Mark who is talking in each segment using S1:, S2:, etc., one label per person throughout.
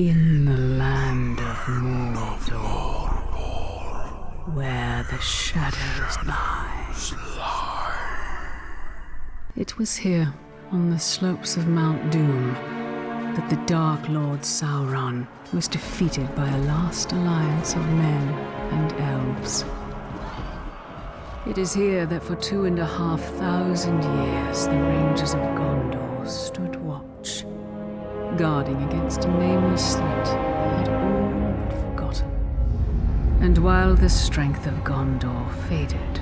S1: In the land of Mordor, where the shadows lie. It was here, on the slopes of Mount Doom, that the Dark Lord Sauron was defeated by a last alliance of men and elves. It is here that for 2,500 years the Rangers of Gondor stood watch, guarding against a nameless threat they had all but forgotten. And while the strength of Gondor faded,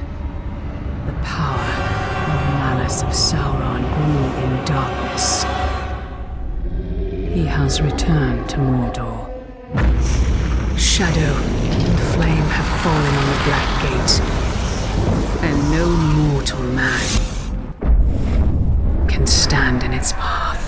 S1: the power and malice of Sauron grew in darkness. He has returned to Mordor. Shadow and flame have fallen on the Black Gate, and no mortal man can stand in its path.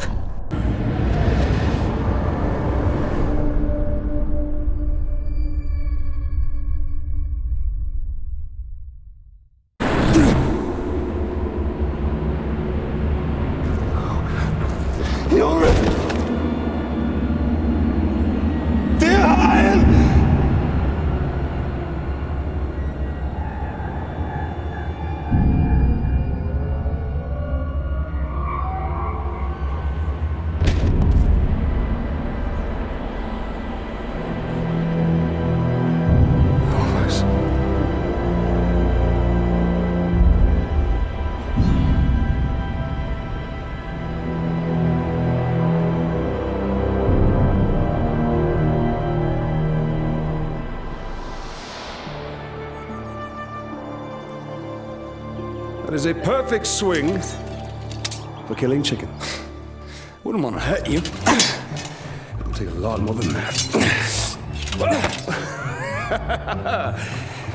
S2: That is a perfect swing for killing chicken.
S3: Wouldn't want to hurt you.
S2: It'll take a lot more than that.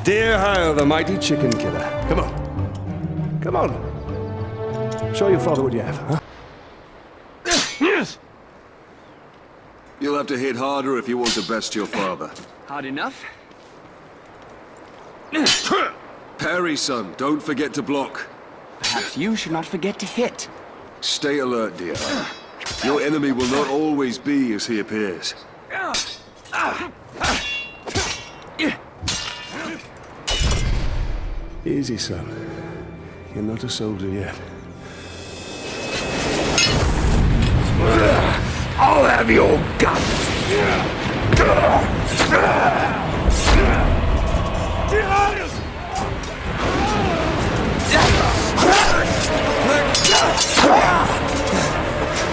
S2: Dear Hyle, the mighty chicken killer. Come on. Come on. Show your father what you have, huh?
S3: Yes!
S4: You'll have to hit harder if you want to best your father.
S3: Hard enough.
S4: Parry, son. Don't forget to block.
S3: Perhaps you should not forget to hit.
S4: Stay alert, dear. Your enemy will not always be as he appears.
S2: Easy, son. You're not a soldier yet.
S3: I'll have your guts!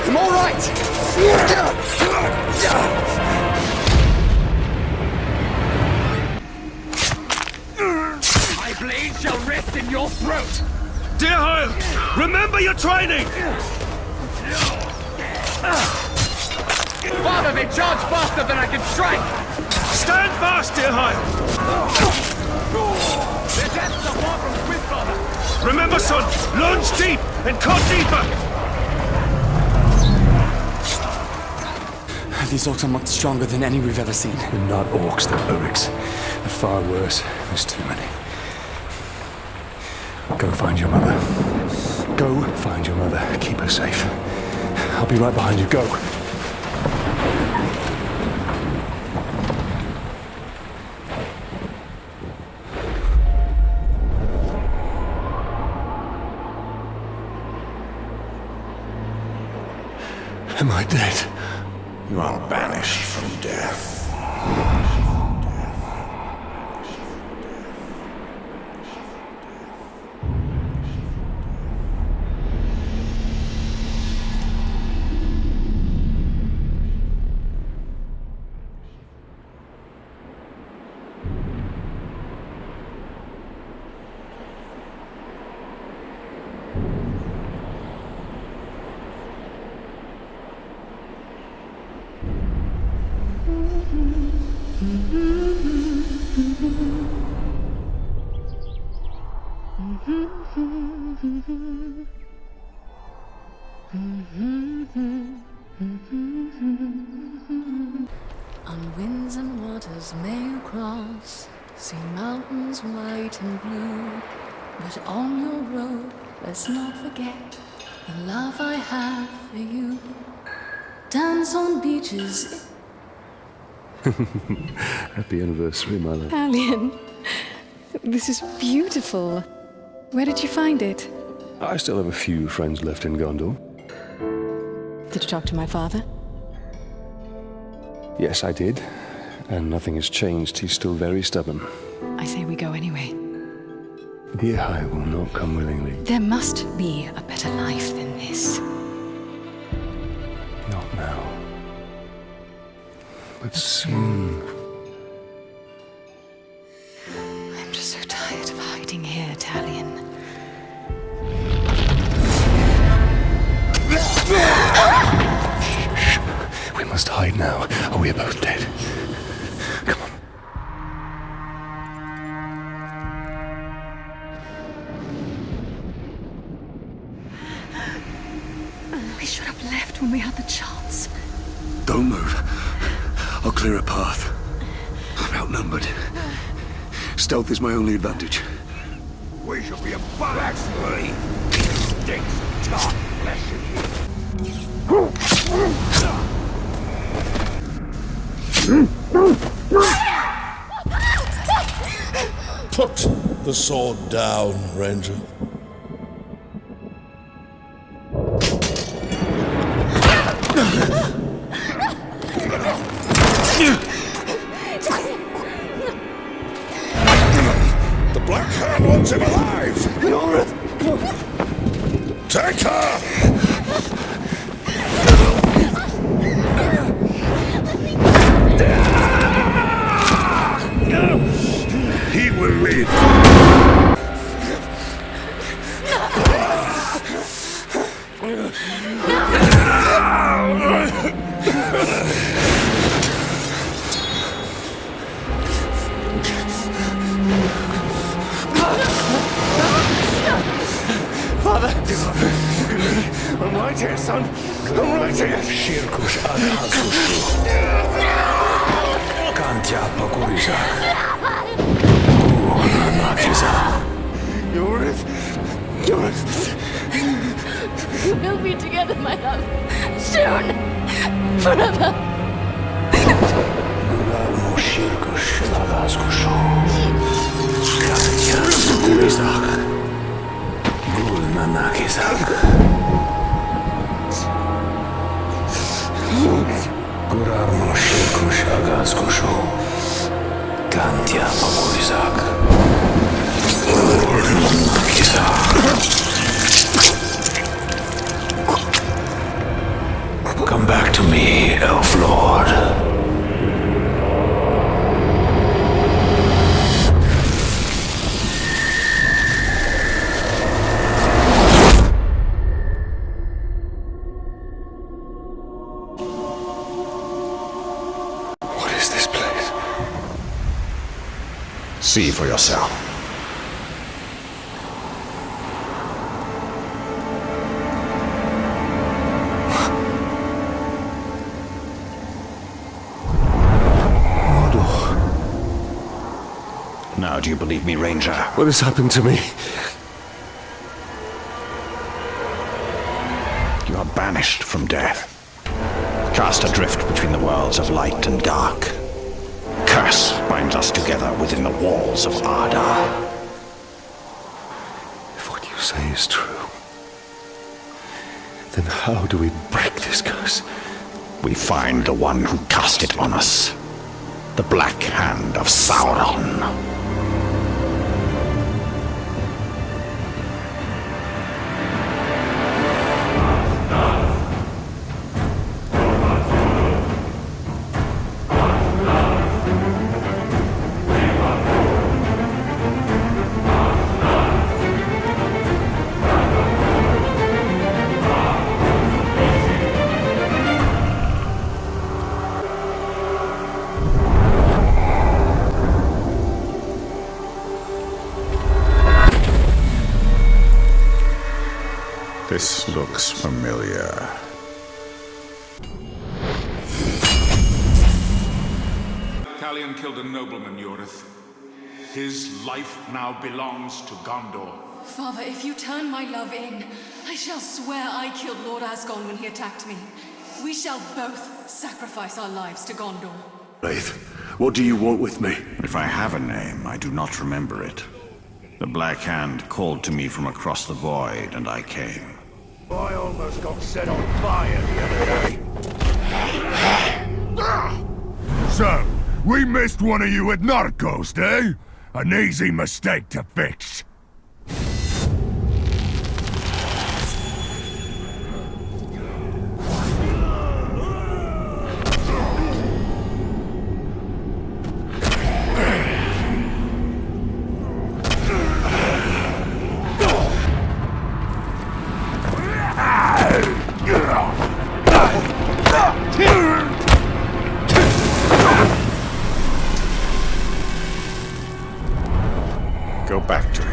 S3: I'm all right! My blade shall rest in your throat!
S2: Dear Hyle, remember your training!
S3: Father, they charge faster than I can strike!
S2: Stand fast, dear Hyle!
S3: Their deaths are far from swift, father!
S2: Remember, son, lunge deep and cut deeper!
S5: These orcs are much stronger than any we've ever seen.
S2: They're not orcs, they're Uruks. They're far worse. There's too many. Go find your mother. Go find your mother. Keep her safe. I'll be right behind you. Go. Am I dead?
S6: You are banished from death.
S1: On winds and waters may you cross, see mountains white and blue, but on your road let's not forget the love I have for you. Dance on beaches
S2: Happy anniversary, my love.
S7: Tailon, this is beautiful. Where did you find it?
S2: I still have a few friends left in Gondor.
S7: Did you talk to my father?
S2: Yes, I did. And nothing has changed. He's still very stubborn.
S7: I say we go anyway.
S2: Dear, I will not come willingly.
S7: There must be a better life than this.
S2: Not now. But soon.
S7: I'm just so tired of hiding here, Tailon.
S2: Shh. We must hide now, or we are both dead. Come on.
S7: We should have left when we had the chance.
S4: Don't move. I'll clear a path. I'm outnumbered. Stealth is my only advantage.
S3: We should be a actually. Stinks dark flesh in here.
S6: Put the sword down, Ranger. The Black Hand wants him alive! Take her! He will live!
S2: Father! I'm right here, son. I'm right here. Shirkush Adhakushu. Kantya Pakuriza. Nakiza. Yorith.
S8: We'll be together, my love. Soon. Forever.
S2: Shirkush Adhakushu. Kantya Pakuriza. Nanakizak. Gurar Moshikush Agazkushu. Kantya Pakurizak. Nanakizak. Come back to me, Elf Lord.
S6: See for yourself.
S2: Mordor.
S6: Now do you believe me, Ranger?
S2: What has happened to me?
S6: You are banished from death. Cast adrift between the worlds of light and dark. Curse binds us together within the walls of Ardar.
S2: If what you say is true, then how do we break this curse?
S6: We find the one who cast it on us. The Black Hand of Sauron. This looks familiar.
S9: Tailon killed a nobleman, Yorith. His life now belongs to Gondor.
S8: Father, if you turn my love in, I shall swear I killed Lord Asgon when he attacked me. We shall both sacrifice our lives to Gondor.
S4: Wraith, what do you want with me?
S6: If I have a name, I do not remember it. The Black Hand called to me from across the void, and I came.
S3: I almost got set on fire the other day. So, we missed one of you at Narcos, eh? An easy mistake to fix.
S6: Go back to him.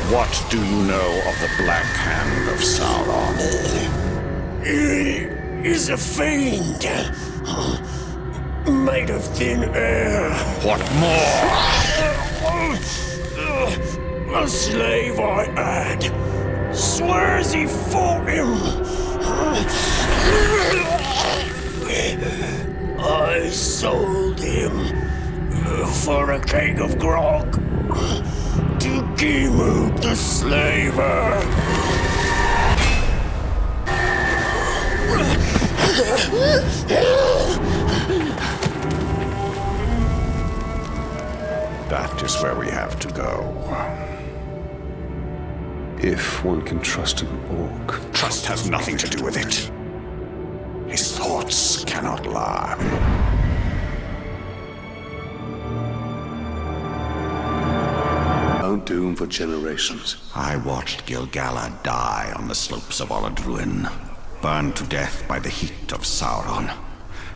S6: What do you know of the Black Hand of Sauron?
S10: He is a fiend, made of thin air.
S6: What more?
S10: A slave I had swears he fought him. I sold him for a keg of grog to Gimu the slaver.
S6: That is where we have to go.
S2: If one can trust an orc.
S6: Trust has nothing to do with it. His thoughts cannot lie.
S4: Mount Doom for generations.
S6: I watched Gil-galad die on the slopes of Oladruin, burned to death by the heat of Sauron.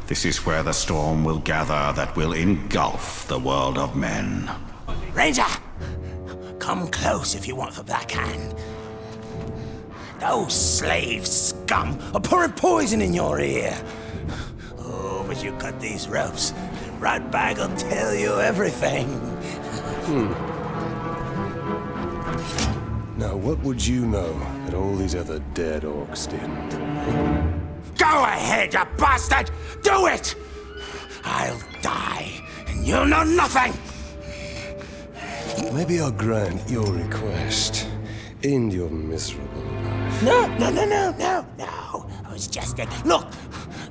S6: This is where the storm will gather that will engulf the world of men.
S10: Ranger! Come close if you want the Black Hand. Those slave scum are pouring poison in your ear. Oh, but you cut these ropes. Ratbag will tell you everything.
S2: Now, what would you know that all these other dead orcs didn't?
S10: Go ahead, you bastard! Do it! I'll die, and you'll know nothing!
S2: Maybe I'll grant your request. End your miserable life.
S10: No. I was just Look!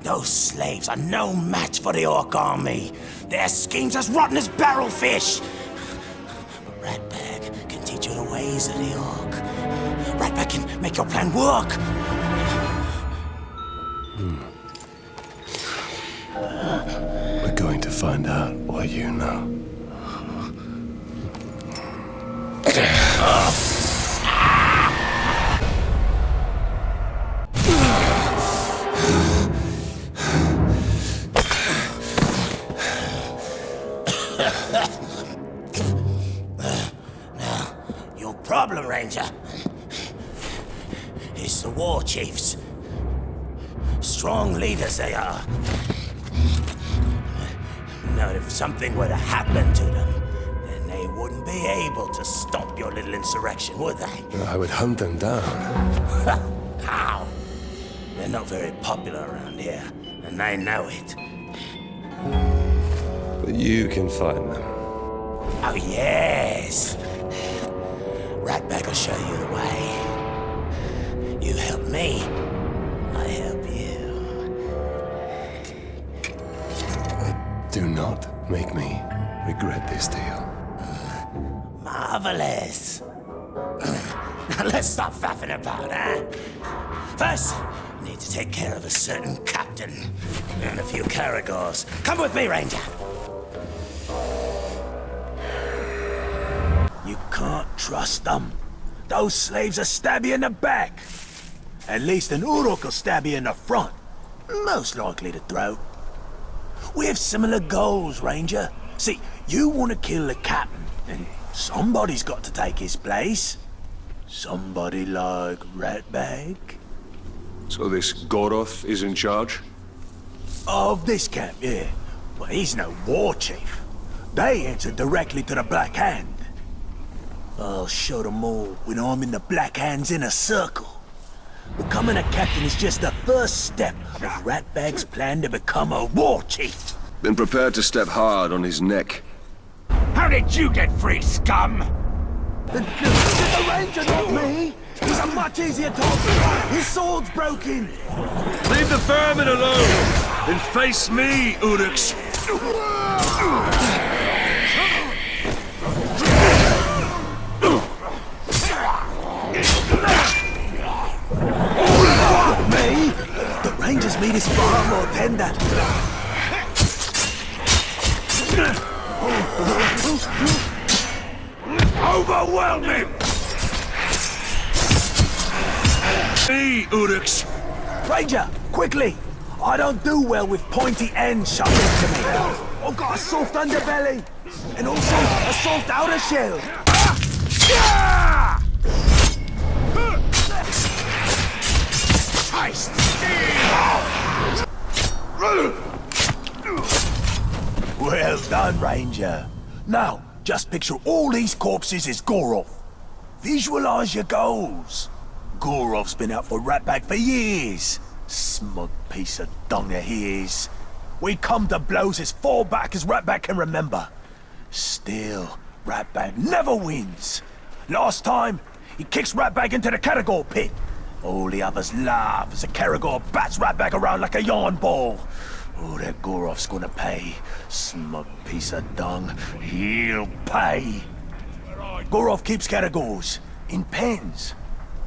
S10: Those slaves are no match for the orc army. Their schemes as rotten as barrel fish. But Ratbag can teach you the ways of the orc. Ratbag can make your plan work.
S2: We're going to find out what you know.
S10: Your problem, Ranger, is the war chiefs. Strong leaders they are. Now, if something were to happen to them, then they wouldn't be able to stop your little insurrection, would they?
S2: I would hunt them down.
S10: How? They're not very popular around here, and they know it.
S2: But you can find them.
S10: Oh, yes. Ratbag will show you the way. You help me, I help you.
S2: Do not make me regret this deal.
S10: Marvelous. Now let's stop faffing about, huh? First, I need to take care of a certain captain and a few caragors. Come with me, Ranger. You can't trust them. Those slaves will stab you in the back. At least an Uruk will stab you in the front. Most likely the throat. We have similar goals, Ranger. See, you want to kill the captain, and somebody's got to take his place. Somebody like Ratbag.
S4: So this Goroth is in charge?
S10: Of this camp, yeah. But he's no war chief. They answer directly to the Black Hand. I'll show them all when I'm in the Black Hand's inner circle. Becoming a captain is just the first step of Ratbag's plan to become a war chief.
S4: Been prepared to step hard on his neck.
S10: How did you get free, scum? The Ranger, not me! He's a much easier target! His sword's broken!
S3: Leave the vermin alone, and face me, Uruks.
S10: Me? The Ranger's meat is far more tender.
S3: Overwhelming! Me, Uruks.
S10: Ranger, quickly! I don't do well with pointy ends shoved into me. I've got a soft underbelly, and also a soft outer shell. Well done, Ranger. Now, just picture all these corpses as Gorov. Visualize your goals. Gorov's been out for Ratbag for years. Smug piece of dung he is. We come to blows as far back as Ratbag can remember. Still, Ratbag never wins. Last time, he kicks Ratbag into the Caragor pit. All the others laugh as the Caragor bats Ratbag around like a yarn ball. Oh, that Gorov's gonna pay. Smug piece of dung. He'll pay. Gorov keeps Caragors in pens.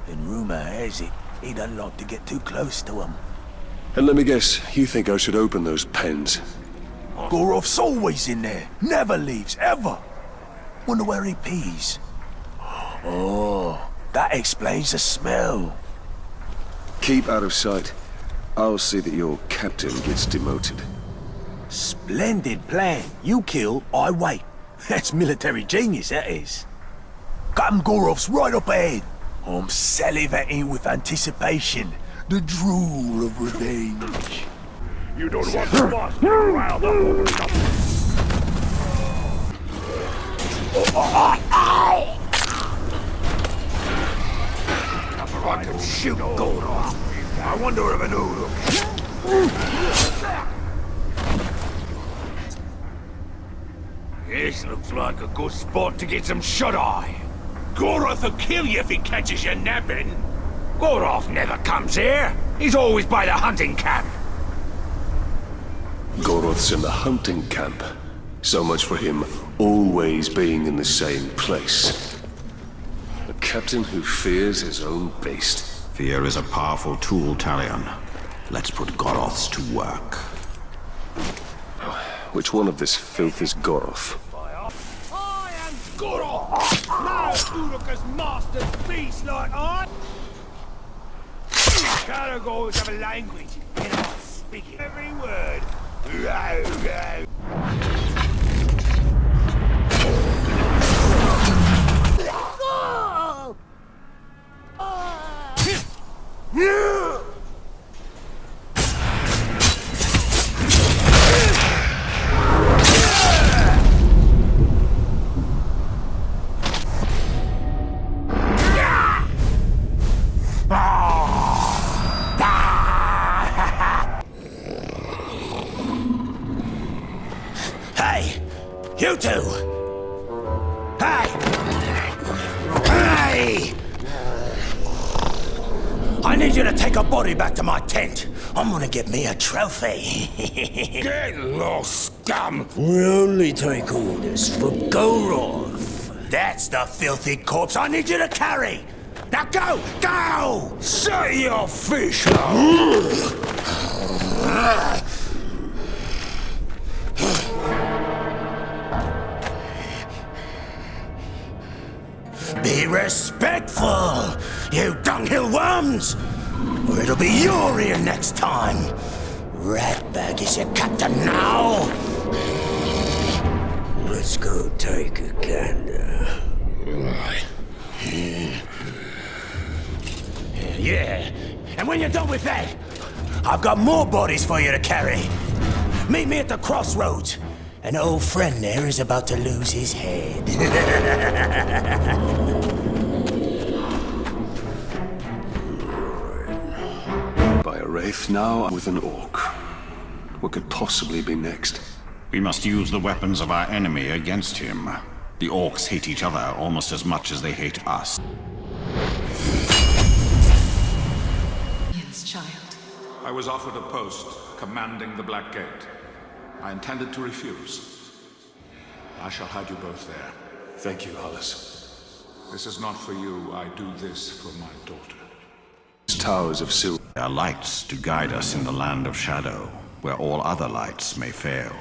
S10: And rumor has it, he doesn't like to get too close to them.
S4: And let me guess, you think I should open those pens?
S10: Gorov's always in there. Never leaves, ever. Wonder where he pees. Oh, that explains the smell.
S4: Keep out of sight. I'll see that your captain gets demoted.
S10: Splendid plan. You kill, I wait. That's military genius, that is. Captain Gorov's right up ahead. I'm salivating with anticipation. The drool of revenge.
S3: You don't want the boss to rile up over nothing.
S10: I can shoot Gondor. I wonder if an Uruk.
S3: This looks like a good spot to get some shut-eye. Goroth will kill you if he catches you napping. Goroth never comes here. He's always by the hunting camp.
S4: Goroth's in the hunting camp. So much for him always being in the same place. A captain who fears his own beast.
S6: Fear is a powerful tool, Tailon. Let's put Goroths to work.
S4: Which one of this filth is Goroth?
S10: I am Goroth! No Uruk's master's beast like I!
S3: Caragors have a language, and I speak it. Every word.
S10: Hey! You two! Hey! Hey! I need you to take a body back to my tent. I'm gonna get me a trophy.
S3: Get lost, scum!
S10: We only take orders for Gorov. That's the filthy corpse I need you to carry. Now go! Go!
S3: Say your fish
S10: Be respectful, you dunghill worms! Or it'll be your ear next time. Ratbag is your captain now. Let's go take a gander. Yeah, and when you're done with that, I've got more bodies for you to carry. Meet me at the crossroads. An old friend there is about to lose his head.
S4: By a wraith, now with an orc. What could possibly be next?
S6: We must use the weapons of our enemy against him. The orcs hate each other almost as much as they hate us.
S8: Yes, child.
S9: I was offered a post commanding the Black Gate. I intended to refuse. I shall hide you both there.
S4: Thank you, Hollis.
S9: This is not for you. I do this for my daughter.
S4: These towers of silver.
S6: They are lights to guide us in the land of shadow, where all other lights may fail.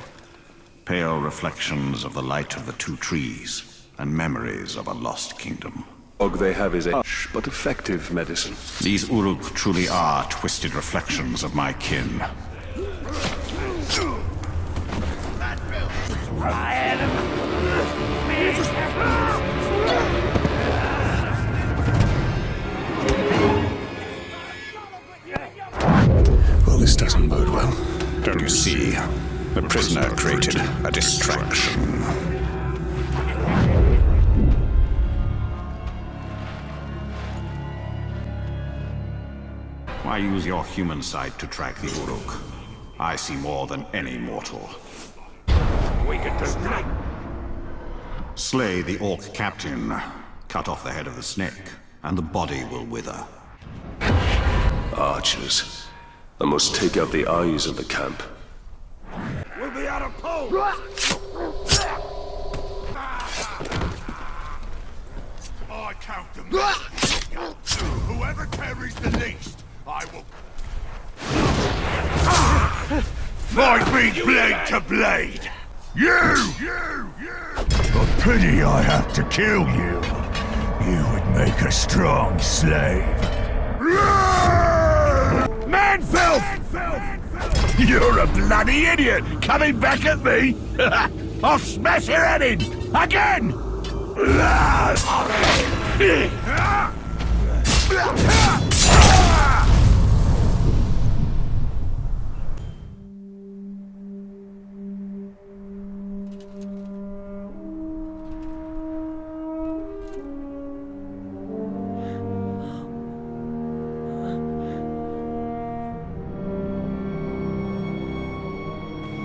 S6: Pale reflections of the light of the two trees, and memories of a lost kingdom.
S4: Fog they have is a harsh but effective medicine.
S6: These Uruk truly are twisted reflections of my kin.
S4: Well, this doesn't bode well.
S6: Don't you see? The prisoner created a distraction. Why use your human sight to track the Uruk? I see more than any mortal.
S3: We can do nothing.
S6: Slay the orc captain, cut off the head of the snake, and the body will wither.
S4: Archers. I must take out the eyes of the camp.
S3: We'll be out of pole. I count them. Whoever carries the least, I will. Might be blade to blade. You! A pity I have to kill you. You would make a strong slave. Manfilth! You're a bloody idiot! Coming back at me! I'll smash your head in! Again!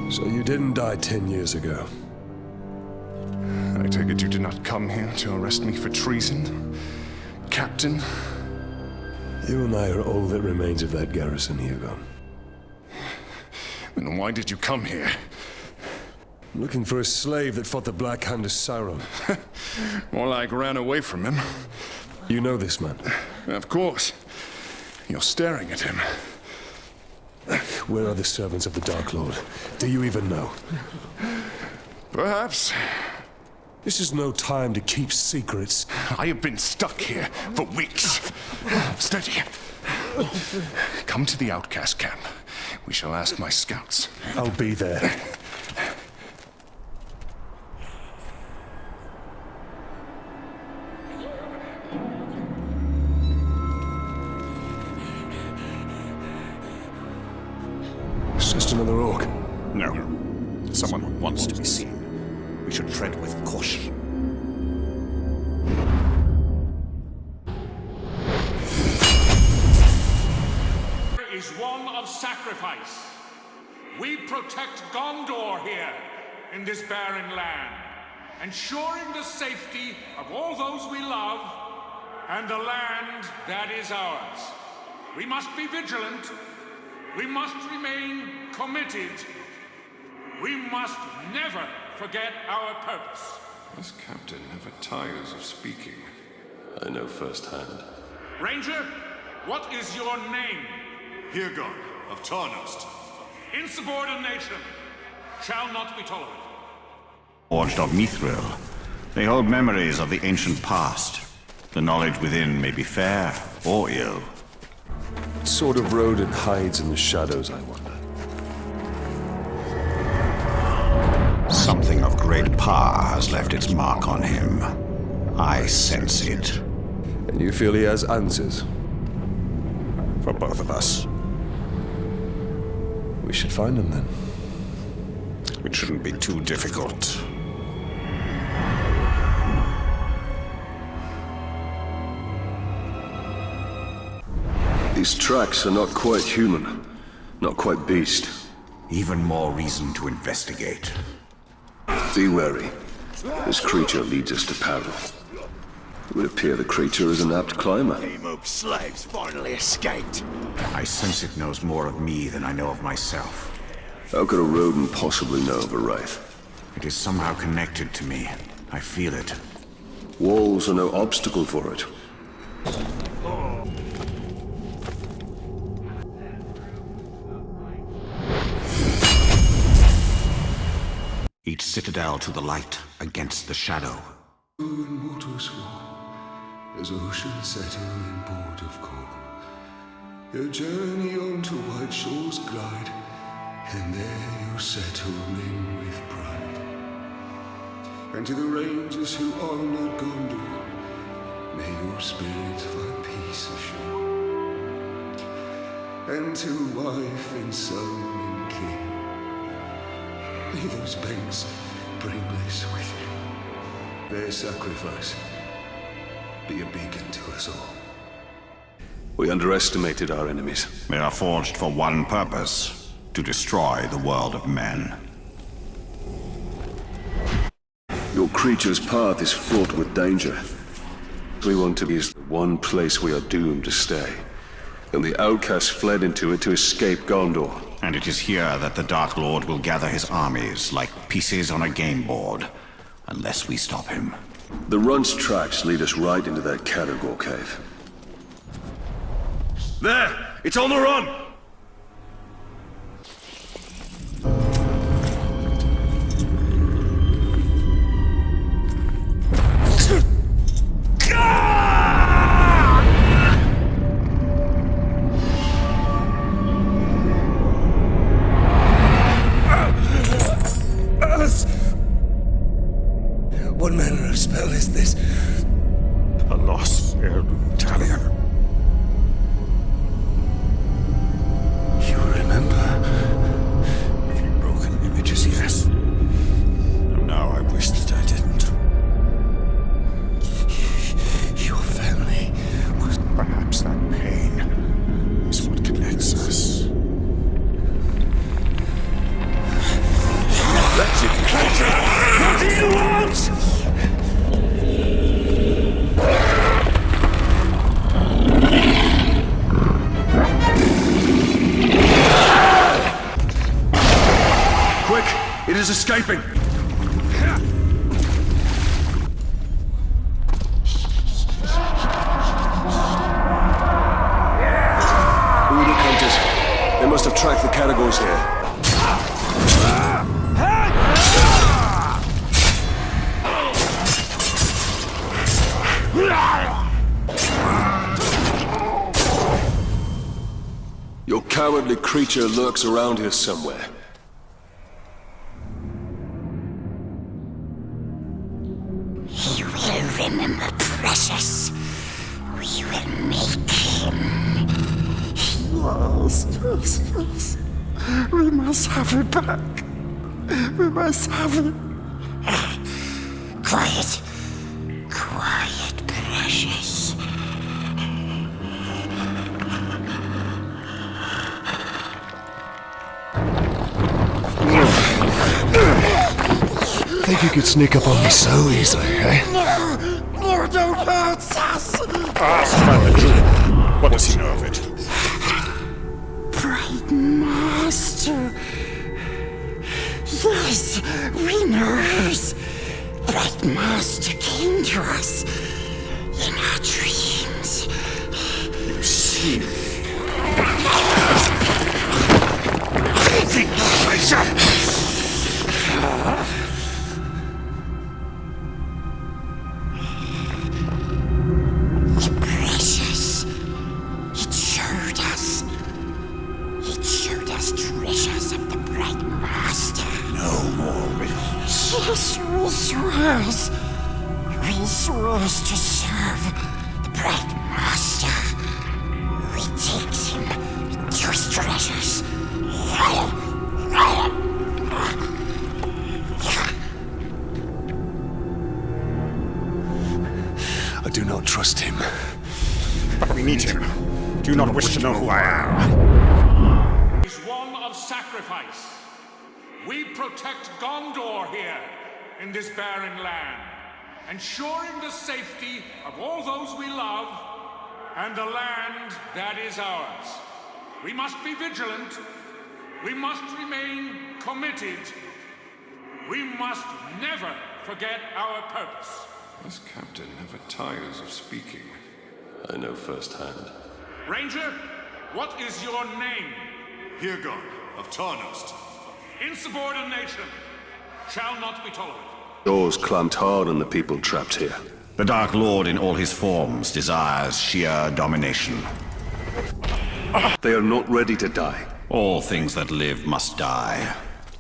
S2: So you didn't die 10 years ago.
S11: I take it you did not come here to arrest me for treason, Captain?
S2: You and I are all that remains of that garrison, Hugo.
S11: Then why did you come here?
S2: Looking for a slave that fought the Black Hand of Sauron.
S11: More like ran away from him.
S2: You know this man?
S11: Of course. You're staring at him.
S2: Where are the servants of the Dark Lord? Do you even know?
S11: Perhaps.
S2: This is no time to keep secrets.
S11: I have been stuck here for weeks. Steady. Come to the outcast camp. We shall ask my scouts.
S2: I'll be there. It's just another orc.
S6: No. Someone who wants to be seen. We should tread with caution.
S9: Is one of sacrifice. We protect Gondor here, in this barren land, ensuring the safety of all those we love, and the land that is ours. We must be vigilant. We must remain committed. We must never forget our purpose.
S11: This captain never tires of speaking.
S4: I know firsthand.
S9: Ranger, what is your name?
S12: Hirgon of Tarnost.
S9: Insubordination shall not be tolerated.
S6: Forged of Mithril, they hold memories of the ancient past. The knowledge within may be fair or ill.
S2: What sort of rodent hides in the shadows, I wonder?
S6: Something of great power has left its mark on him. I sense it.
S2: And you feel he has answers?
S6: For both of us.
S2: We should find him then.
S6: It shouldn't be too difficult.
S4: These tracks are not quite human, not quite beast.
S6: Even more reason to investigate.
S4: Be wary. This creature leads us to peril. It would appear the creature is an apt climber.
S10: Moog slaves finally escaped.
S6: I sense it knows more of me than I know of myself.
S4: How could a rodent possibly know of a wraith?
S6: It is somehow connected to me. I feel it.
S4: Walls are no obstacle for it.
S6: Each citadel to the light against the shadow.
S13: In waters fall, as ocean settle in port of calm. Your journey on to white shores glide, and there you settle in with pride. And to the rangers who honored Gondor, may your spirits find peace ashore. And to wife and son and king, may those banks bring bliss with you. Their sacrifice be a beacon to us all.
S4: We underestimated our enemies.
S6: They are forged for one purpose: to destroy the world of men.
S4: Your creature's path is fraught with danger. We want to be the one place we are doomed to stay. And the outcasts fled into it to escape Gondor.
S6: And it is here that the Dark Lord will gather his armies like pieces on a game board. Unless we stop him.
S4: The Runt's tracks lead us right into that Caragor cave. There! It's on the run!
S13: What manner of spell is this?
S11: A lost heirloom, Tailon.
S13: You remember?
S11: A few broken images, yes. And now I wish that I didn't.
S13: Your family was...
S11: Perhaps that pain is what connects us.
S10: Wretched creature! What do you want?
S4: Quick! It is escaping! Uruk hunters. They must have tracked the Caragors here. Your cowardly creature lurks around here somewhere.
S14: He will remember Precious. We will make him.
S15: Yes. We must have it back. We must have it.
S14: Quiet. Quiet, Precious.
S2: Think you could sneak up on me so easily, eh?
S15: Mordor hurts us!
S11: Ask Father Druid. What does he know of it?
S15: Bright Master. Yes, we knows. Bright Master came to us in our dreams.
S11: You see.
S14: Precious. It showed us. It showed us treasures of the Bright Master.
S11: No more riddles.
S15: Yes, we swears. We swears to serve
S14: The Bright Master. We takes him to his treasures.
S2: do not trust him.
S6: But we need him. Do you not wish to know who I am?
S9: Is one of sacrifice. We protect Gondor here, in this barren land, ensuring the safety of all those we love, and the land that is ours. We must be vigilant. We must remain committed. We must never forget our purpose.
S4: This captain never tires of speaking. I know firsthand.
S9: Ranger, what is your name?
S12: Hirgon of Tarnost.
S9: Insubordination shall not be tolerated.
S4: Doors clamped hard on the people trapped here.
S6: The Dark Lord in all his forms desires sheer domination.
S4: They are not ready to die.
S6: All things that live must die.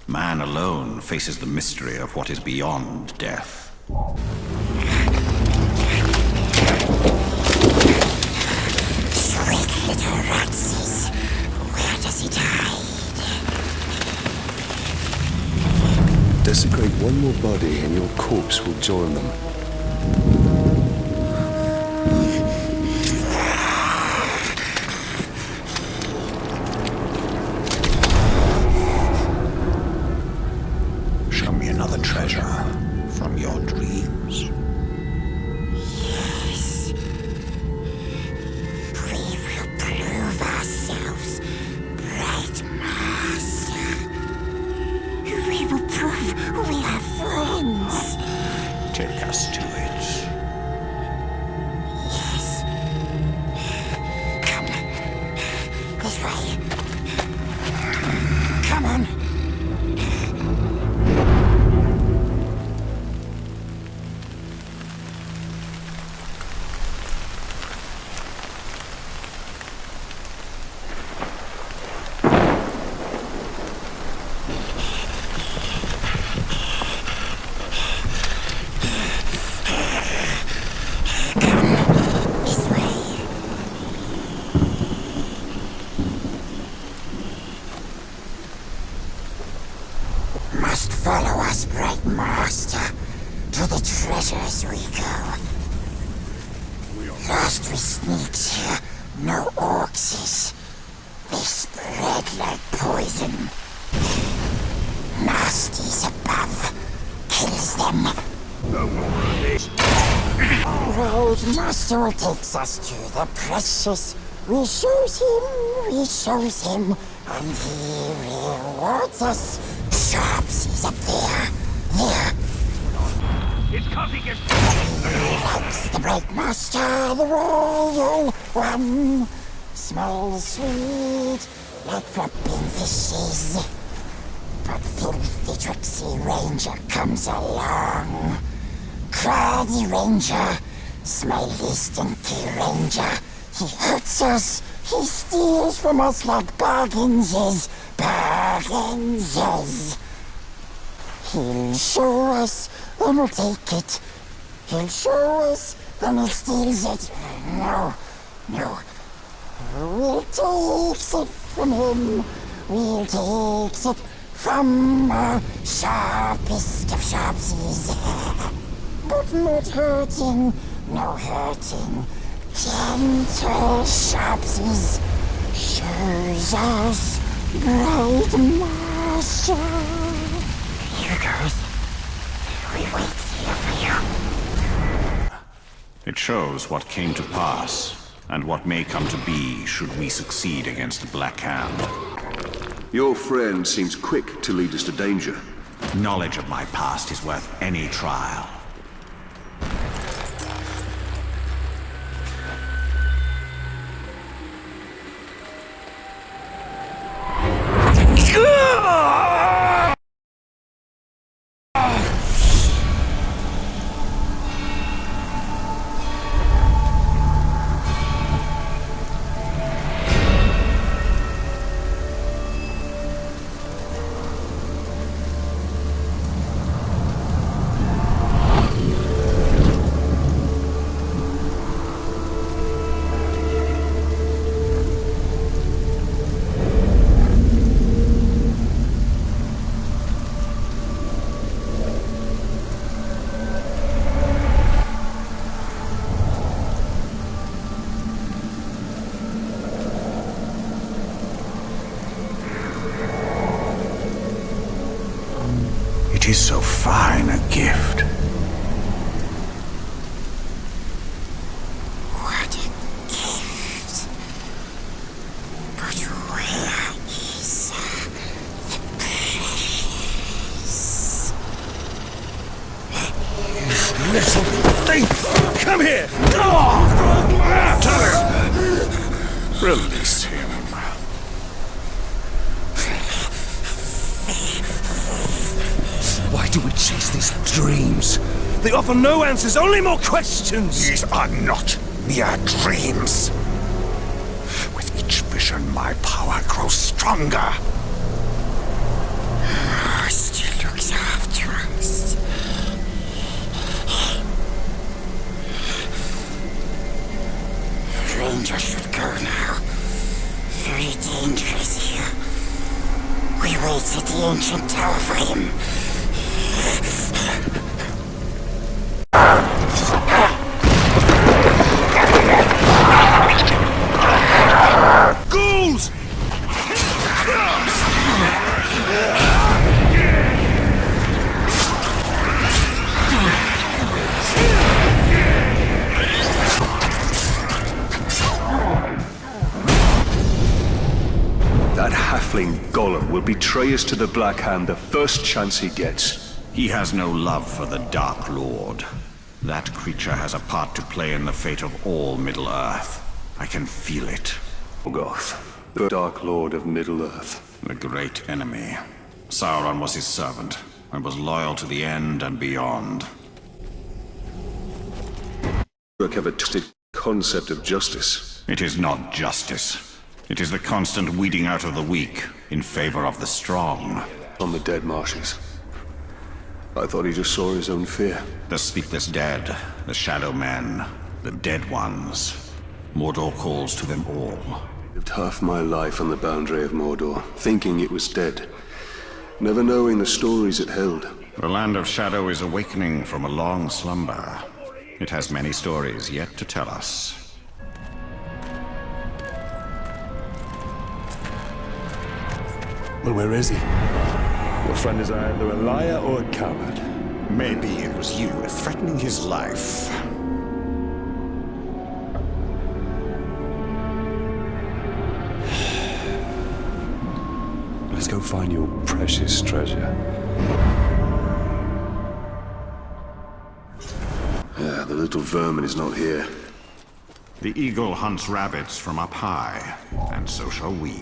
S6: Man alone faces the mystery of what is beyond death.
S14: Sweet little Ratses, where does it hide?
S2: Desecrate one more body and your corpse will join them.
S6: Show me another treasure from your dreams.
S14: Yes. We will prove ourselves, bright master. We will prove we are friends.
S6: Take us to it.
S14: Yes. Come. This way. Come on. Must follow us, bright master. To the treasures we go. Last we sneaked here, no orcs. They spread like poison. Nasties above. Kills them. Right, master will take us to the precious. We shows him, and he rewards us. Sharpsy's up there. There.
S9: It's coffee gets...
S14: Likes the bright master, the royal one. Smells sweet, like flopping fishes. But filthy tricksy ranger comes along. Craggy ranger, smelly stinky ranger. He hurts us, he steals from us like bargains. He'll show us, then we'll take it. He'll show us, then he steals it. No. We'll take it from him. We'll take it from our sharpest of sharpsies. But not hurting, no hurting. Gentle sharpsies shows us bright master. Here goes. We wait here for you.
S6: It shows what came to pass, and what may come to be should we succeed against the Black Hand.
S4: Your friend seems quick to lead us to danger.
S6: Knowledge of my past is worth any trial. 'Tis so fine a gift.
S15: What a gift. But where is the precious?
S2: Little thief! Come here!
S11: Tell him! Release him.
S2: Why do we chase these dreams? They offer no answers, only more questions!
S11: These are not mere dreams. With each vision, my power grows stronger.
S15: Still looks after us. Rangers should go now. Very dangerous here. We wait at the ancient tower for him.
S2: Ghouls!
S4: That halfling Gollum will betray us to the Black Hand the first chance he gets.
S6: He has no love for the Dark Lord. That creature has a part to play in the fate of all Middle-earth. I can feel it.
S4: Morgoth, the Dark Lord of Middle-earth.
S6: The great enemy. Sauron was his servant, and was loyal to the end and beyond.
S4: You have a twisted concept of justice.
S6: It is not justice. It is the constant weeding out of the weak in favor of the strong.
S4: On the dead marshes. I thought he just saw his own fear.
S6: The sleepless dead, the shadow men, the dead ones. Mordor calls to them all.
S4: Lived half my life on the boundary of Mordor, thinking it was dead. Never knowing the stories it held.
S6: The Land of Shadow is awakening from a long slumber. It has many stories yet to tell us.
S2: Well, where is he? Your friend is either a liar or a coward.
S11: Maybe it was you threatening his life.
S2: Let's go find your precious treasure.
S4: Yeah, the little vermin is not here.
S6: The eagle hunts rabbits from up high, and so shall we.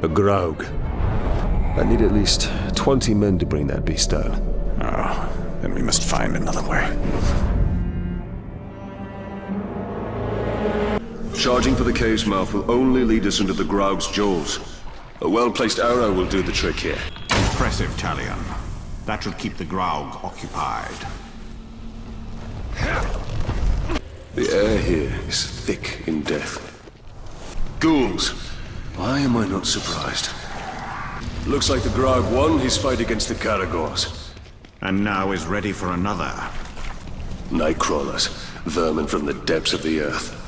S2: A Grog. I need at least 20 men to bring that beast down.
S11: Oh, then we must find another way.
S4: Charging for the cave's mouth will only lead us into the Graug's jaws. A well-placed arrow will do the trick here.
S6: Impressive, Tailon. That should keep the Graug occupied.
S4: The air here is thick in death. Ghouls! Why am I not surprised? Looks like the Graug won his fight against the Caragors.
S6: And now is ready for another.
S4: Nightcrawlers, vermin from the depths of the earth.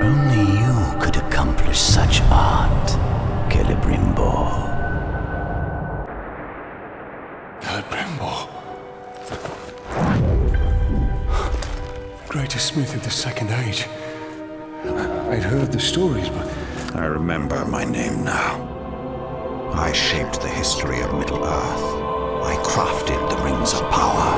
S10: Only you could accomplish such art, Celebrimbor.
S2: Celebrimbor. Greatest smith of the Second Age. I'd heard the stories, but...
S6: I remember my name now. I shaped the history of Middle-earth. I crafted the Rings of Power.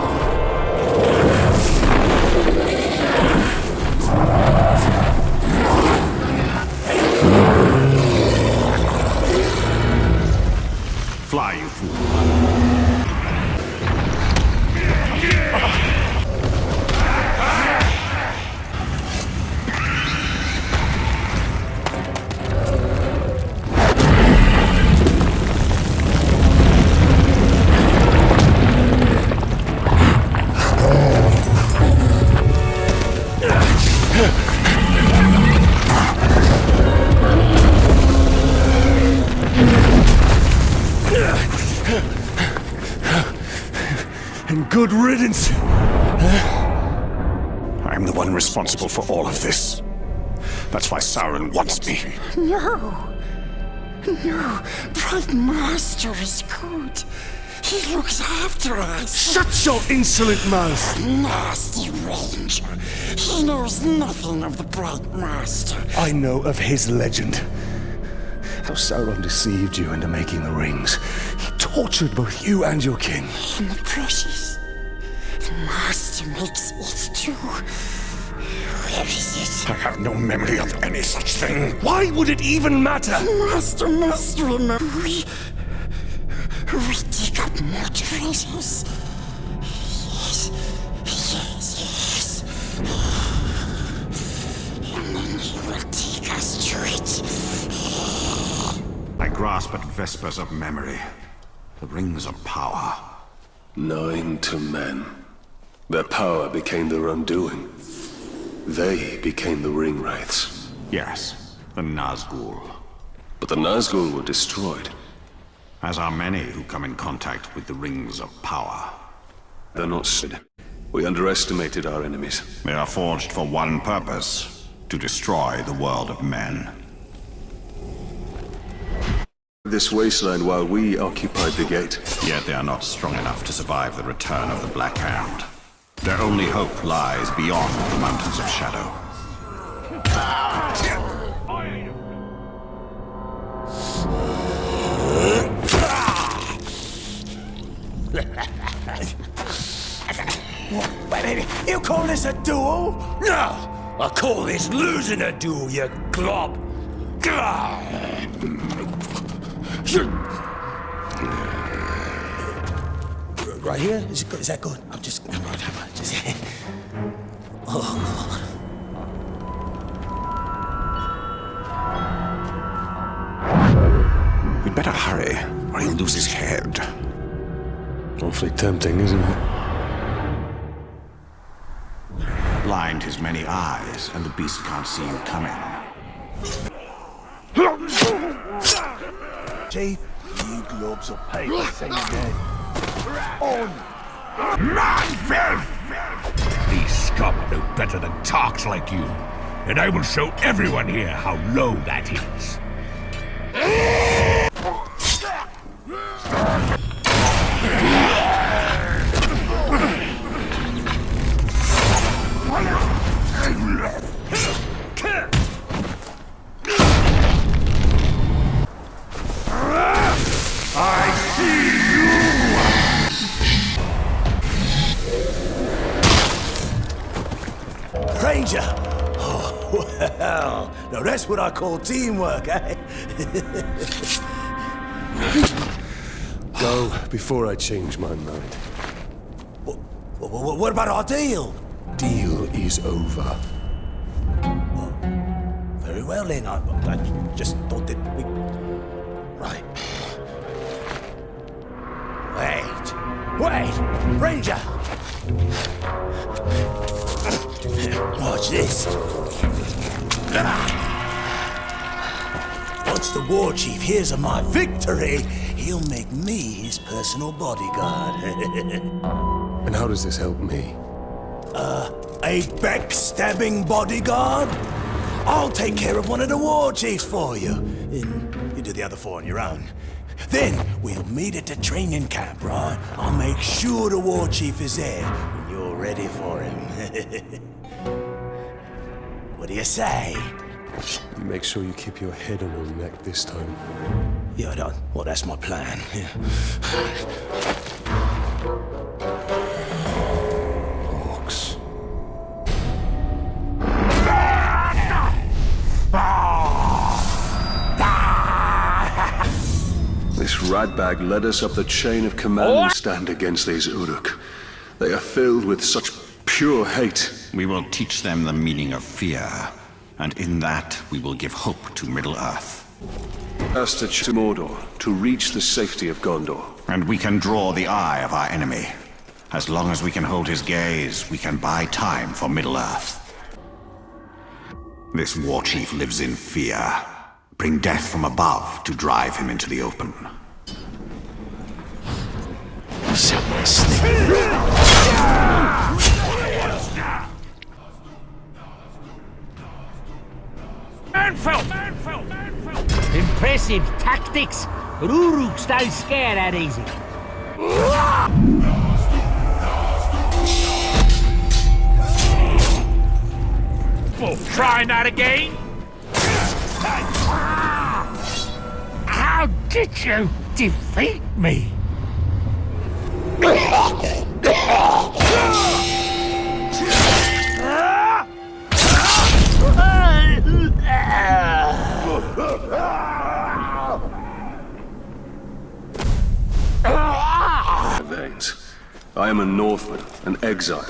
S6: Fly, you fool.
S2: And good riddance.
S11: I'm the one responsible for all of this. That's why Sauron wants me.
S15: No. No. Bright Master is good. He looks after us.
S2: Shut your insolent mouth!
S15: Nasty Ranger. He knows nothing of the Bright Master.
S2: I know of his legend. How Sauron deceived you into making the rings. He tortured both you and your kin.
S15: And the precious. The Master makes it too. Where is it?
S11: I have no memory of any such thing.
S2: Why would it even matter?
S15: Master must remember. We dig up more treasures. Yes, yes, yes. And then he will take us to it.
S6: I grasp at vespers of memory. The Rings of Power.
S4: Nine to men. Their power became their undoing. They became the ring wraiths.
S6: Yes, the Nazgul.
S4: But the Nazgul were destroyed.
S6: As are many who come in contact with the Rings of Power.
S4: They're not dead. We underestimated our enemies.
S6: They are forged for one purpose: to destroy the world of men.
S4: This wasteland while we occupied the gate.
S6: Yet they are not strong enough to survive the return of the Black Hand. Their only hope lies beyond the Mountains of Shadow.
S10: Wait, baby, you call this a duel? No! I call this losing a duel, you glob! Right here? Is that good? I'm just... Oh.
S11: We'd better hurry, or he'll lose his head.
S2: Awfully tempting, isn't it?
S6: Blind his many eyes, and the beast can't see you coming.
S10: Chief, you globs of paper thing again. On!
S3: Man, these scum know better than tarks like you. And I will show everyone here how low that is. I see you!
S10: Ranger! Oh, well, now that's what I call teamwork, eh?
S2: Go before I change my mind.
S10: What about our deal?
S2: Deal is over.
S10: Well, very well then. I just thought that we... Right. Wait! Ranger! Watch this. Once the war chief hears of my victory, he'll make me his personal bodyguard.
S2: And how does this help me?
S10: A backstabbing bodyguard? I'll take care of one of the war chiefs for you. And you do the other 4 on your own. Then we'll meet at the training camp, right? I'll make sure the war chief is there when you're ready for him. What do you say?
S2: You make sure you keep your head on your neck this time.
S10: Yeah, well, that's my plan. Yeah.
S2: Orcs.
S4: This ratbag led us up the chain of command and stand against these Uruk. They are filled with such pure hate.
S6: We will teach them the meaning of fear, and in that we will give hope to Middle-earth.
S4: Us to Mordor, to reach the safety of Gondor.
S6: And we can draw the eye of our enemy. As long as we can hold his gaze, we can buy time for Middle-earth. This war chief lives in fear. Bring death from above to drive him into the open.
S10: Someone sneak.
S16: Impressive tactics, but Uruks don't scare that easy.
S9: Well, try that again.
S16: How did you defeat me?
S4: Veins. I am a Northman, an exile.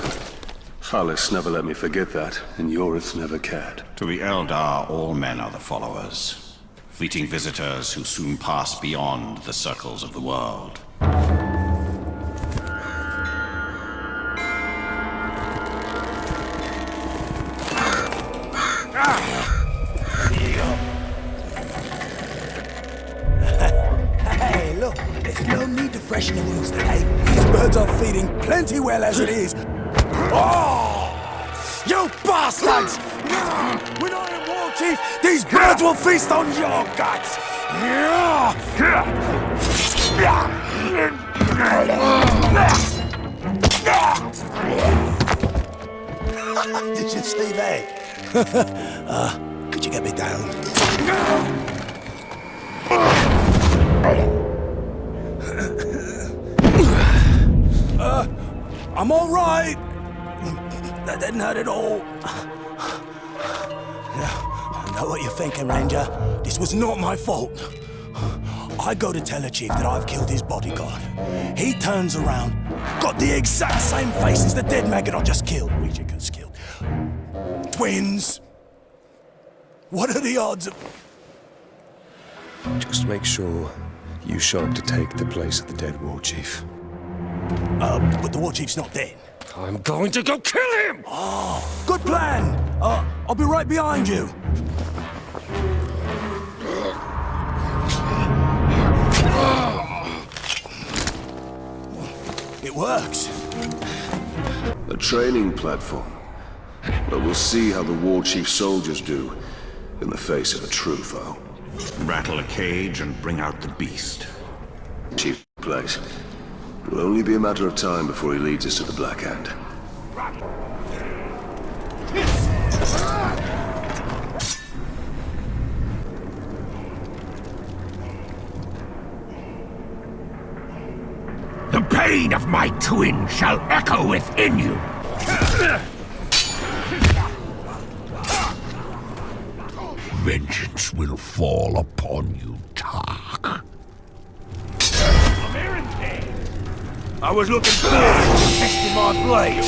S4: Hallis never let me forget that, and Yorith never cared.
S6: To the Eldar, all men are the followers. Fleeting visitors who soon pass beyond the circles of the world.
S10: Hey, look, there's no need to freshen the wounds today. These birds are feeding plenty well as it is. Oh! You bastards! When I am war chief, these birds will feast on your guts! Did you see that? Could you get me down? I'm all right. That didn't hurt at all. I know what you're thinking, Ranger. This was not my fault. I go to tell the chief that I've killed his bodyguard. He turns around, got the exact same face as the dead maggot I just killed. Regicus killed. Twins. What are the odds of...
S2: Just make sure you show up to take the place of the dead war chief.
S10: But the war chief's not dead.
S2: I'm going to go kill him!
S10: Oh, good plan! I'll be right behind you. It works.
S4: A training platform. But we'll see how the war chief soldiers do in the face of a true foe.
S6: Rattle a cage and bring out the beast.
S4: Chief place. It'll only be a matter of time before he leads us to the Black Hand.
S16: The pain of my twin shall echo within you.
S3: Vengeance will fall upon you, Tark.
S10: I was looking forward to testing my blade.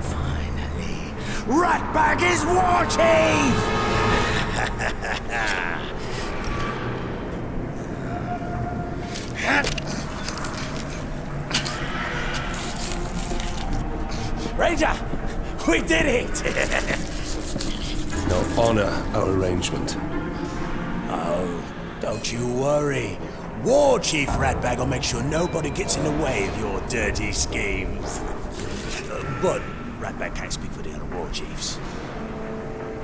S10: Finally, Ratbag is war chief! Ranger, we did it!
S2: Now honor our arrangement.
S10: Oh, don't you worry. War Chief Ratbag will make sure nobody gets in the way of your dirty schemes. But Ratbag can't speak for the other War Chiefs.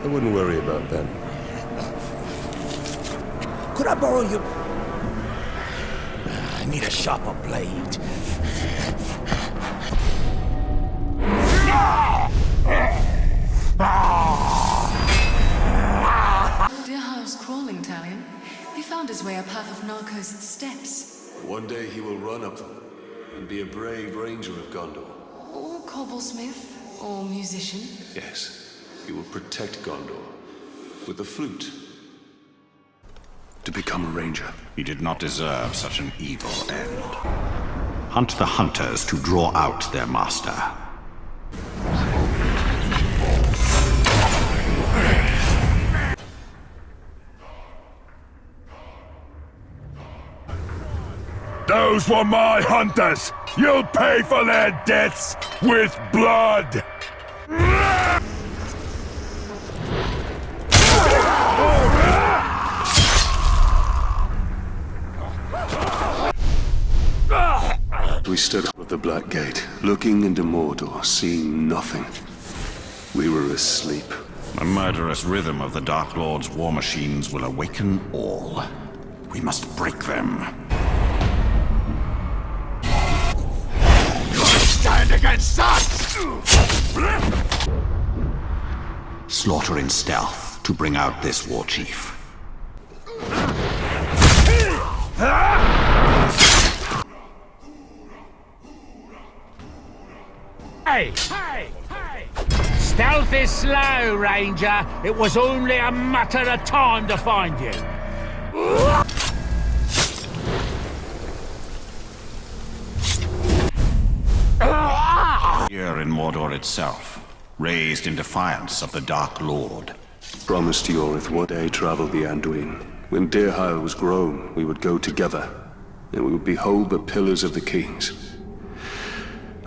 S4: I wouldn't worry about them.
S10: Could I borrow your... I need a sharper blade.
S8: Dear House crawling, Tailon. He found his way up half of Narcos' steps.
S4: One day he will run up them and be a brave ranger of Gondor.
S8: Or cobblesmith, or musician.
S4: Yes, he will protect Gondor with the flute. To become a ranger.
S6: He did not deserve such an evil end. Hunt the hunters to draw out their master.
S3: Those were my hunters! You'll pay for their deaths with blood!
S4: We stood up at the Black Gate, looking into Mordor, seeing nothing. We were asleep.
S6: The murderous rhythm of the Dark Lord's war machines will awaken all. We must break them.
S3: Stand against us!
S6: Slaughter in stealth to bring out this war chief.
S16: Hey! Hey! Hey! Stealth is slow, Ranger. It was only a matter of time to find you.
S6: Here in Mordor itself, raised in defiance of the Dark Lord.
S4: Promised Yorith one day travel the Anduin. When Deerhile was grown, we would go together, and we would behold the pillars of the kings.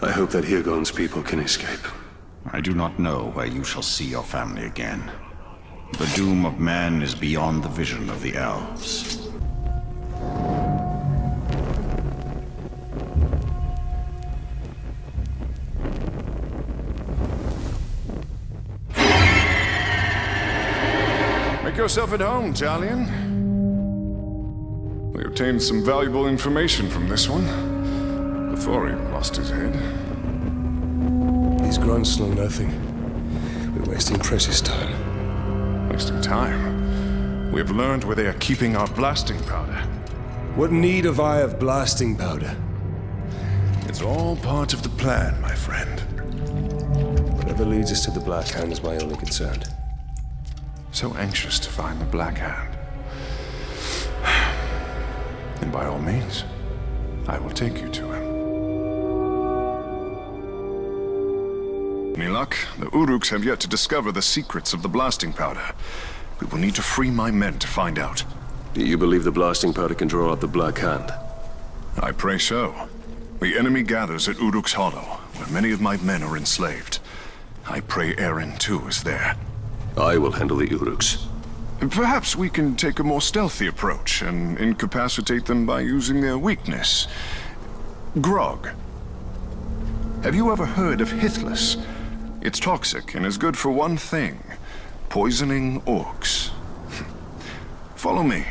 S4: I hope that Hirgon's people can escape.
S6: I do not know where you shall see your family again. The doom of men is beyond the vision of the elves.
S11: Make yourself at home, Tailon. We obtained some valuable information from this one before he lost his head.
S2: These grunts know nothing. We're wasting precious time.
S11: Wasting time? We have learned where they are keeping our blasting powder.
S2: What need have I of blasting powder?
S11: It's all part of the plan, my friend.
S2: Whatever leads us to the Black Hand is my only concern.
S11: So anxious to find the Black Hand. And by all means, I will take you to him. Milak, the Uruks have yet to discover the secrets of the blasting powder. We will need to free my men to find out.
S4: Do you believe the blasting powder can draw out the Black Hand?
S11: I pray so. The enemy gathers at Uruk's Hollow, where many of my men are enslaved. I pray Eren, too, is there.
S4: I will handle the Uruks.
S11: Perhaps we can take a more stealthy approach and incapacitate them by using their weakness. Grog. Have you ever heard of Hithless? It's toxic and is good for one thing: poisoning orcs. Follow me.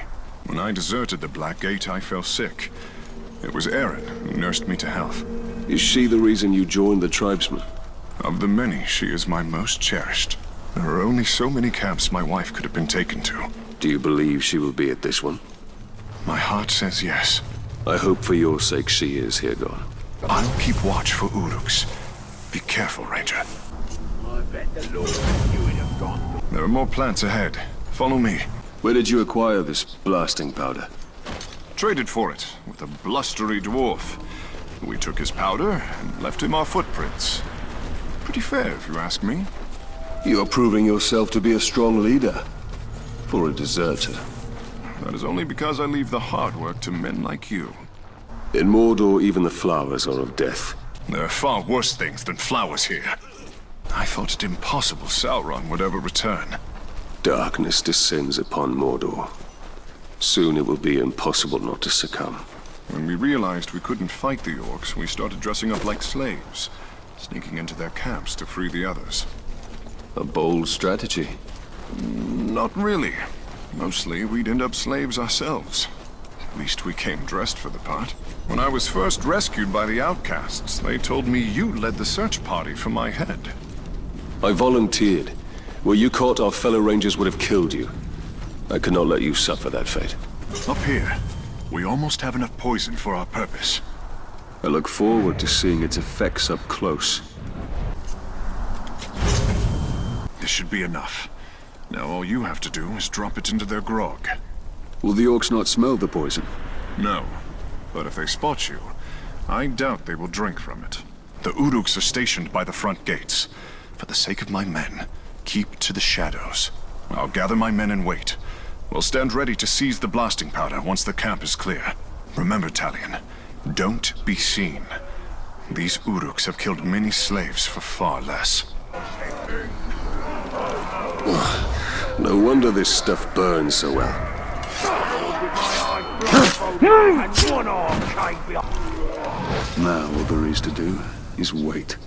S11: When I deserted the Black Gate, I fell sick. It was Eren who nursed me to health.
S4: Is she the reason you joined the tribesmen?
S11: Of the many, she is my most cherished. There are only so many camps my wife could have been taken to.
S4: Do you believe she will be at this one?
S11: My heart says yes.
S4: I hope for your sake she is, Hirgon.
S11: I'll keep watch for Uruks. Be careful, Ranger.
S10: I bet the Lord you would have gone.
S11: There are more plants ahead. Follow me.
S4: Where did you acquire this blasting powder?
S11: Traded for it with a blustery dwarf. We took his powder and left him our footprints. Pretty fair, if you ask me.
S4: You're proving yourself to be a strong leader. For a deserter.
S11: That is only because I leave the hard work to men like you.
S4: In Mordor, even the flowers are of death.
S11: There are far worse things than flowers here. I thought it impossible Sauron would ever return.
S4: Darkness descends upon Mordor. Soon it will be impossible not to succumb.
S11: When we realized we couldn't fight the orcs, we started dressing up like slaves, sneaking into their camps to free the others.
S4: A bold strategy.
S11: Not really. Mostly, we'd end up slaves ourselves. At least we came dressed for the part. When I was first rescued by the outcasts, they told me you led the search party for my head.
S4: I volunteered. Were you caught, our fellow rangers would have killed you. I could not let you suffer that fate.
S11: Up here, we almost have enough poison for our purpose.
S4: I look forward to seeing its effects up close.
S11: This should be enough. Now all you have to do is drop it into their grog.
S4: Will the orcs not smell the poison?
S11: No. But if they spot you, I doubt they will drink from it. The Uruks are stationed by the front gates. For the sake of my men, keep to the shadows. I'll gather my men and wait. We'll stand ready to seize the blasting powder once the camp is clear. Remember, Tailon, don't be seen. These Uruks have killed many slaves for far less.
S4: No wonder this stuff burns so well. Now all there is to do is wait.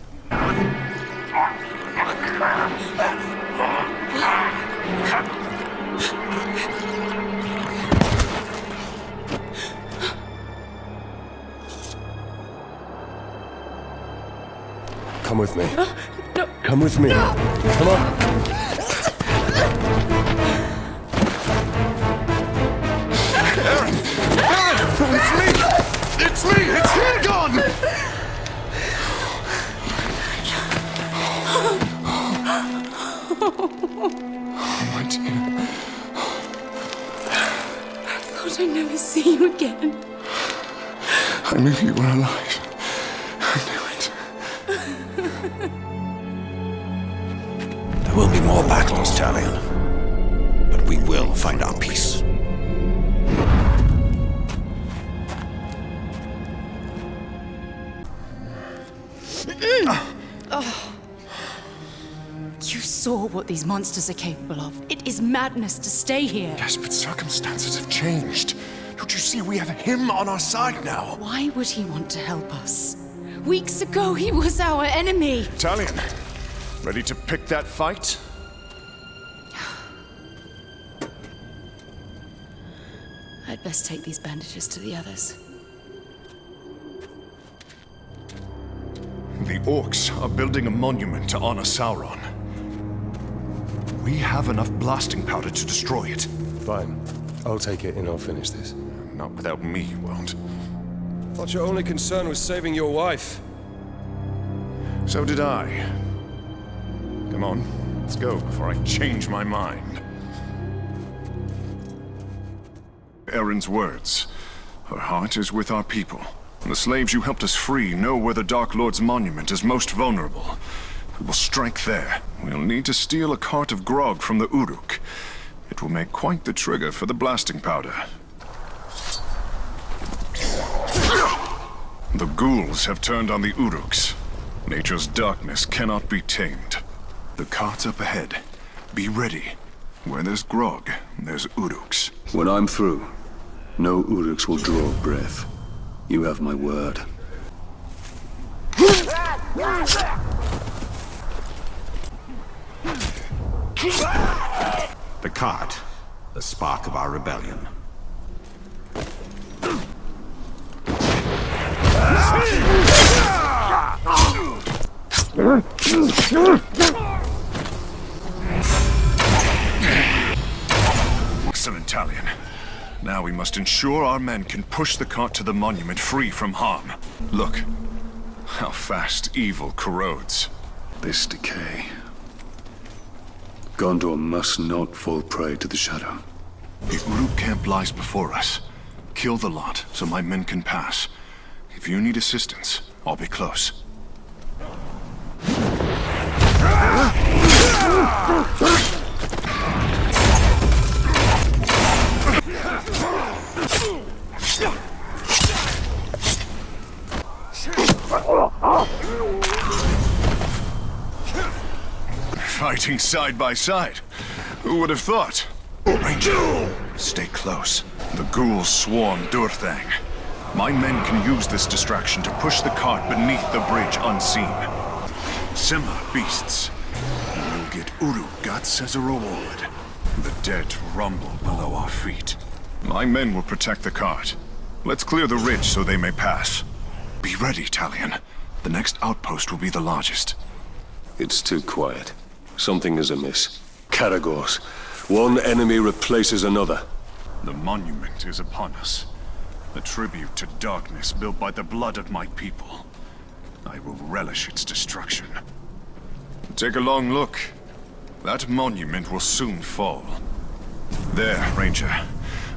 S2: Come with me.
S8: No.
S2: Come with me.
S8: No.
S2: Come on.
S11: It's me! It's Tailon!
S2: Oh, my dear.
S8: I thought I'd never see you again.
S2: I knew you were alive. I knew it.
S6: There will be more battles, Tailon. But we will find our peace.
S17: Oh. You saw what these monsters are capable of. It is madness to stay here.
S2: Yes, but circumstances have changed. Don't you see we have him on our side now?
S17: Why would he want to help us? Weeks ago, he was our enemy.
S11: Tailon, ready to pick that fight?
S17: I'd best take these bandages to the others.
S11: The orcs are building a monument to honor Sauron. We have enough blasting powder to destroy it.
S2: Fine. I'll take it and I'll finish this.
S11: Not without me, you won't.
S2: Thought your only concern was saving your wife.
S11: So did I. Come on, let's go before I change my mind. Erin's words. Her heart is with our people. The slaves you helped us free know where the Dark Lord's monument is most vulnerable. We will strike there. We'll need to steal a cart of grog from the Uruk. It will make quite the trigger for the blasting powder. The ghouls have turned on the Uruks. Nature's darkness cannot be tamed. The cart's up ahead. Be ready. Where there's grog, there's Uruks.
S4: When I'm through, no Uruks will draw breath. You have my word.
S6: The cart, the spark of our rebellion.
S11: Excellent, Tailon. Now we must ensure our men can push the cart to the monument free from harm. Look, how fast evil corrodes.
S4: This decay. Gondor must not fall prey to the shadow.
S11: The Uruk camp lies before us. Kill the lot so my men can pass. If you need assistance, I'll be close. Fighting side by side. Who would have thought? Ranger, stay close. The ghouls swarm Durthang. My men can use this distraction to push the cart beneath the bridge unseen. Simmer, beasts. You'll get Uruk guts as a reward. The dead rumble below our feet. My men will protect the cart. Let's clear the ridge so they may pass. Be ready, Tailon. The next outpost will be the largest.
S4: It's too quiet. Something is amiss. Caragors. One enemy replaces another.
S11: The monument is upon us. A tribute to darkness built by the blood of my people. I will relish its destruction. Take a long look. That monument will soon fall. There, Ranger.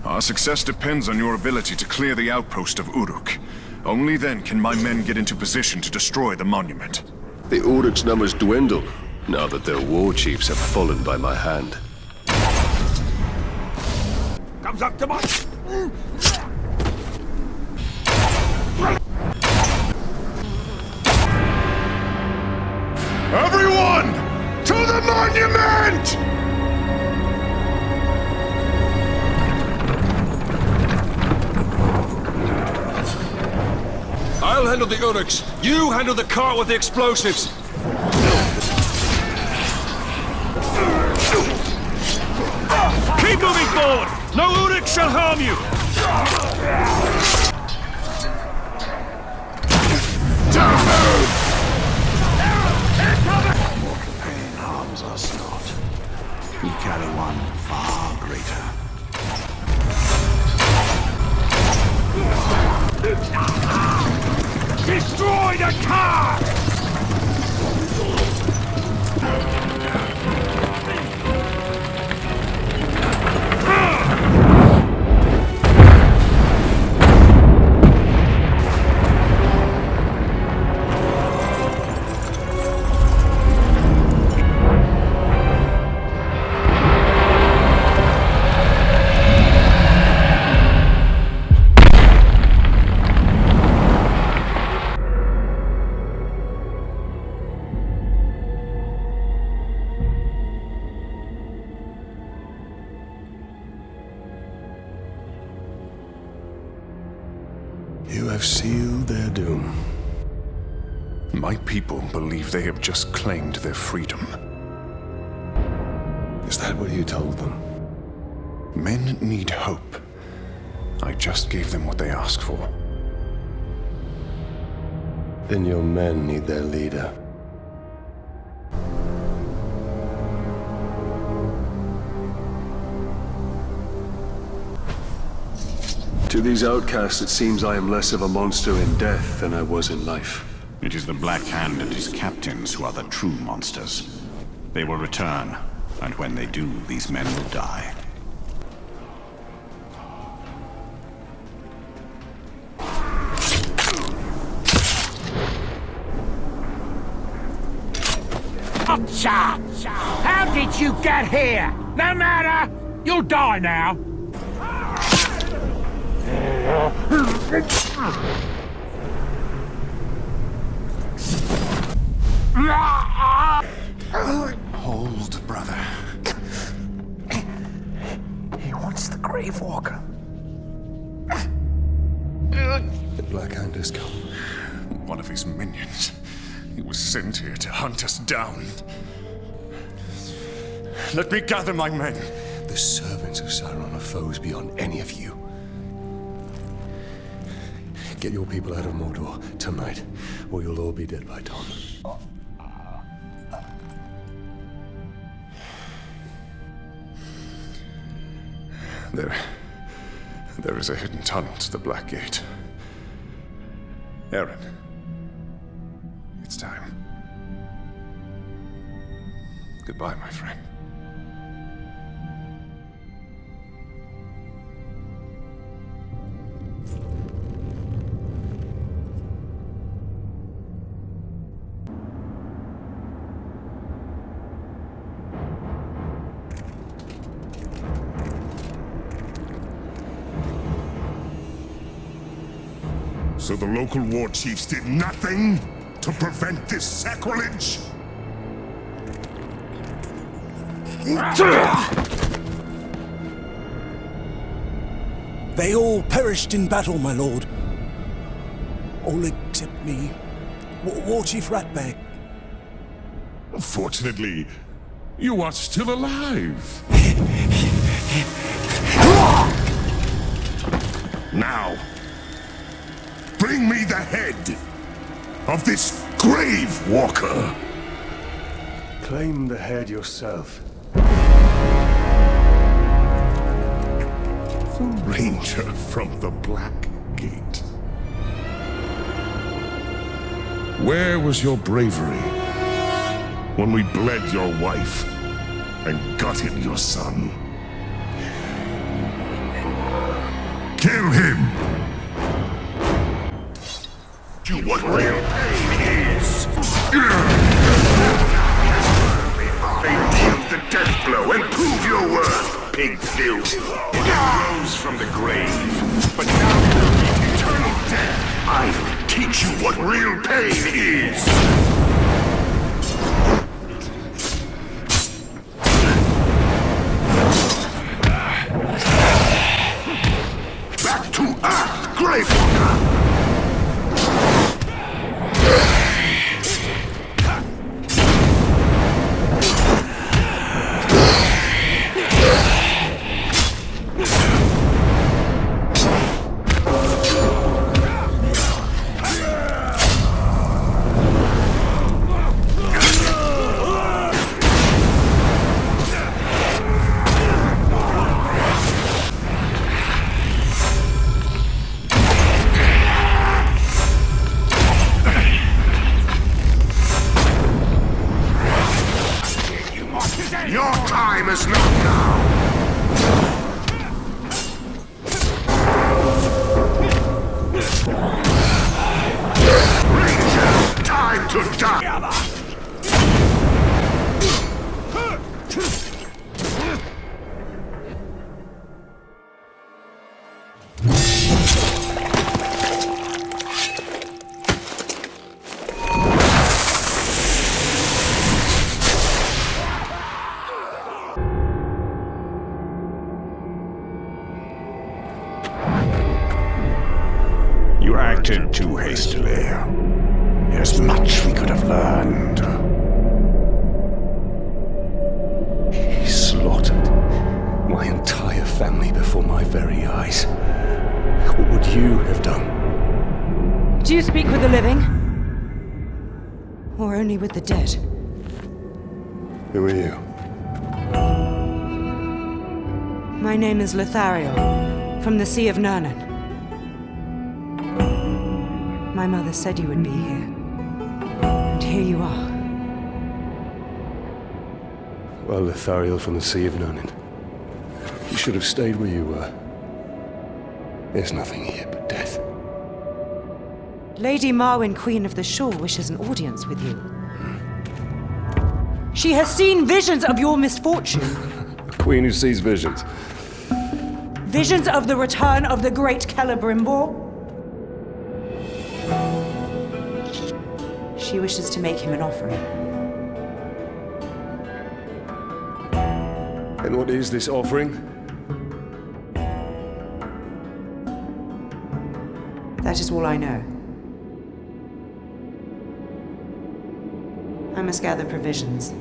S11: Our success depends on your ability to clear the outpost of Uruk. Only then can my men get into position to destroy the monument.
S4: The Uruk's numbers dwindle, now that their war chiefs have fallen by my hand.
S10: Comes up to my...
S3: Everyone! To the monument!
S4: I'll handle the Uruks. You handle the cart with the explosives.
S10: Keep moving forward! No Uruk shall harm you!
S3: Don't move!
S6: Mortal pain harms us not. We carry one far greater.
S10: Destroy the car!
S2: You have sealed their doom.
S11: My people believe they have just claimed their freedom.
S2: Is that what you told them?
S11: Men need hope. I just gave them what they asked for.
S2: Then your men need their leader.
S4: To these outcasts, it seems I am less of a monster in death than I was in life.
S6: It is the Black Hand and his captains who are the true monsters. They will return, and when they do, these men will die.
S16: How did you get here? No matter! You'll die now!
S11: Hold, brother.
S10: He wants the Grave Walker.
S2: The Black Hand has come.
S11: One of his minions. He was sent here to hunt us down. Let me gather my men.
S2: The servants of Sauron are foes beyond any of you. Get your people out of Mordor tonight, or you'll all be dead by dawn.
S11: There is a hidden tunnel to the Black Gate. Aaron, it's time. Goodbye, my friend.
S3: So the local war chiefs did nothing to prevent this sacrilege?
S10: They all perished in battle, my lord. All except me. War Chief Ratbag.
S3: Fortunately, you are still alive. Now, bring me the head of this grave walker.
S2: Claim the head yourself.
S3: The ranger from the Black Gate. Where was your bravery when we bled your wife and gutted your son? Kill him! You what real pain is! Deal the death blow and prove your worth, pig filth! You rose from the grave, but now you'll meet eternal death! I'll teach you what real pain is! Back to Earth, Gravewalker! Your time is not now! Ranger, time to die! You acted too hastily. There's much we could have learned.
S2: He slaughtered my entire family before my very eyes. What would you have done?
S18: Do you speak with the living? Or only with the dead?
S2: Who are you?
S18: My name is Lothario, from the Sea of Nurnen. My mother said you would be here. And here you are.
S2: Well, Lothario from the Sea of Nurnen. You should have stayed where you were. There's nothing here but death.
S18: Lady Marwyn, Queen of the Shore, wishes an audience with you. She has seen visions of your misfortune.
S2: A queen who sees visions.
S18: Visions of the return of the great Celebrimbor. She wishes to make him an offering.
S2: And what is this offering?
S18: That is all I know. I must gather provisions.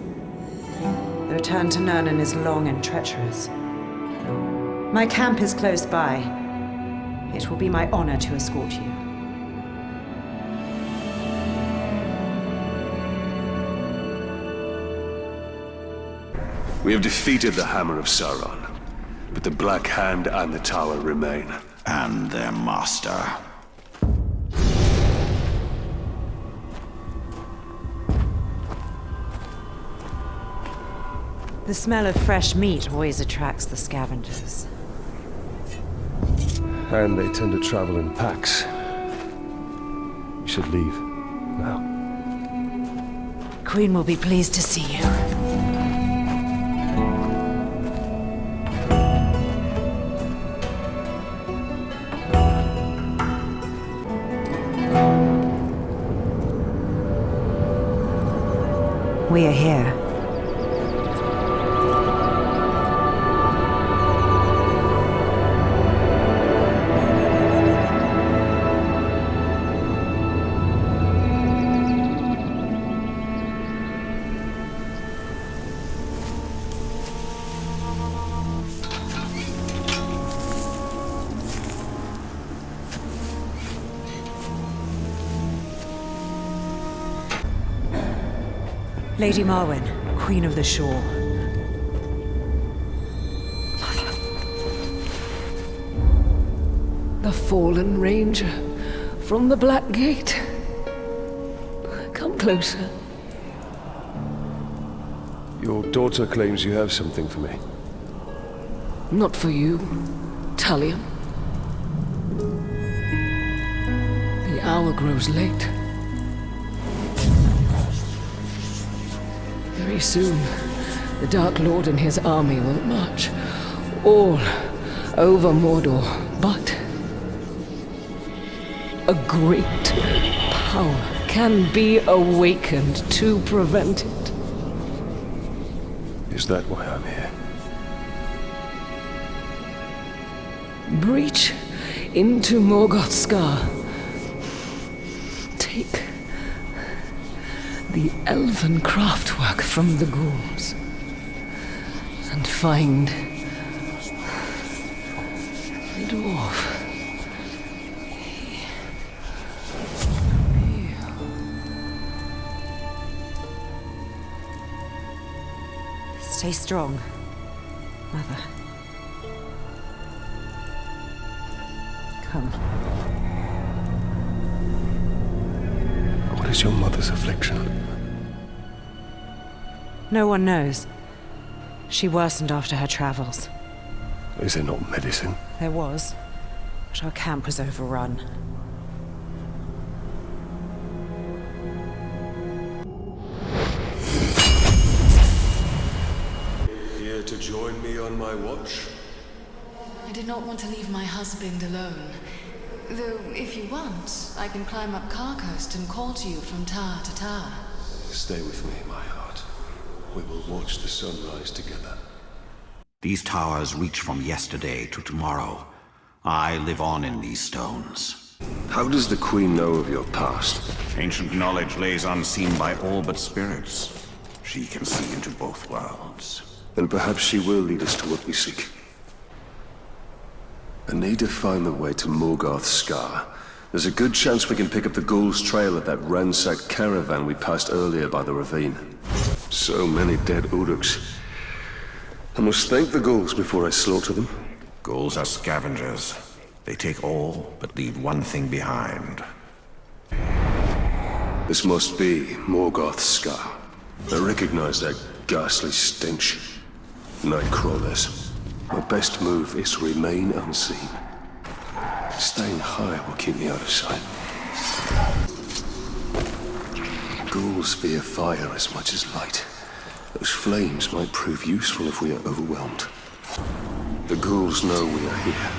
S18: The return to Nurnen is long and treacherous. My camp is close by. It will be my honor to escort you.
S4: We have defeated the Hammer of Sauron, but the Black Hand and the Tower remain.
S6: And their master.
S18: The smell of fresh meat always attracts the scavengers.
S2: And they tend to travel in packs. We should leave now.
S18: Queen will be pleased to see you. We are here. Lady Marwen, Queen of the Shore.
S19: The fallen ranger from the Black Gate. Come closer.
S2: Your daughter claims you have something for me.
S19: Not for you, Tailon. The hour grows late. Very soon, the Dark Lord and his army will march all over Mordor, but a great power can be awakened to prevent it.
S2: Is that why I'm here?
S19: Breach into Morgoth's Scar. Take the elven craftwork from the ghouls and find the dwarf.
S18: Stay strong, Mother. Come.
S2: What is your mother's affliction?
S18: No one knows. She worsened after her travels.
S2: Is there not medicine?
S18: There was, but our camp was overrun.
S4: Here to join me on my watch?
S8: I did not want to leave my husband alone. Though, if you want, I can climb up Carcoast and call to you from tower to tower.
S4: Stay with me, my heart. We will watch the sunrise together.
S6: These towers reach from yesterday to tomorrow. I live on in these stones.
S4: How does the Queen know of your past?
S6: Ancient knowledge lays unseen by all but spirits. She can see into both worlds.
S4: Then perhaps she will lead us to what we seek. I need to find the way to Morgoth's Scar. There's a good chance we can pick up the ghouls' trail at that ransacked caravan we passed earlier by the ravine. So many dead Uruks. I must thank the ghouls before I slaughter them.
S6: Ghouls are scavengers. They take all, but leave one thing behind.
S4: This must be Morgoth's Scar. I recognize that ghastly stench. Nightcrawlers. My best move is to remain unseen. Staying high will keep me out of sight. Ghouls fear fire as much as light. Those flames might prove useful if we are overwhelmed. The ghouls know we are here.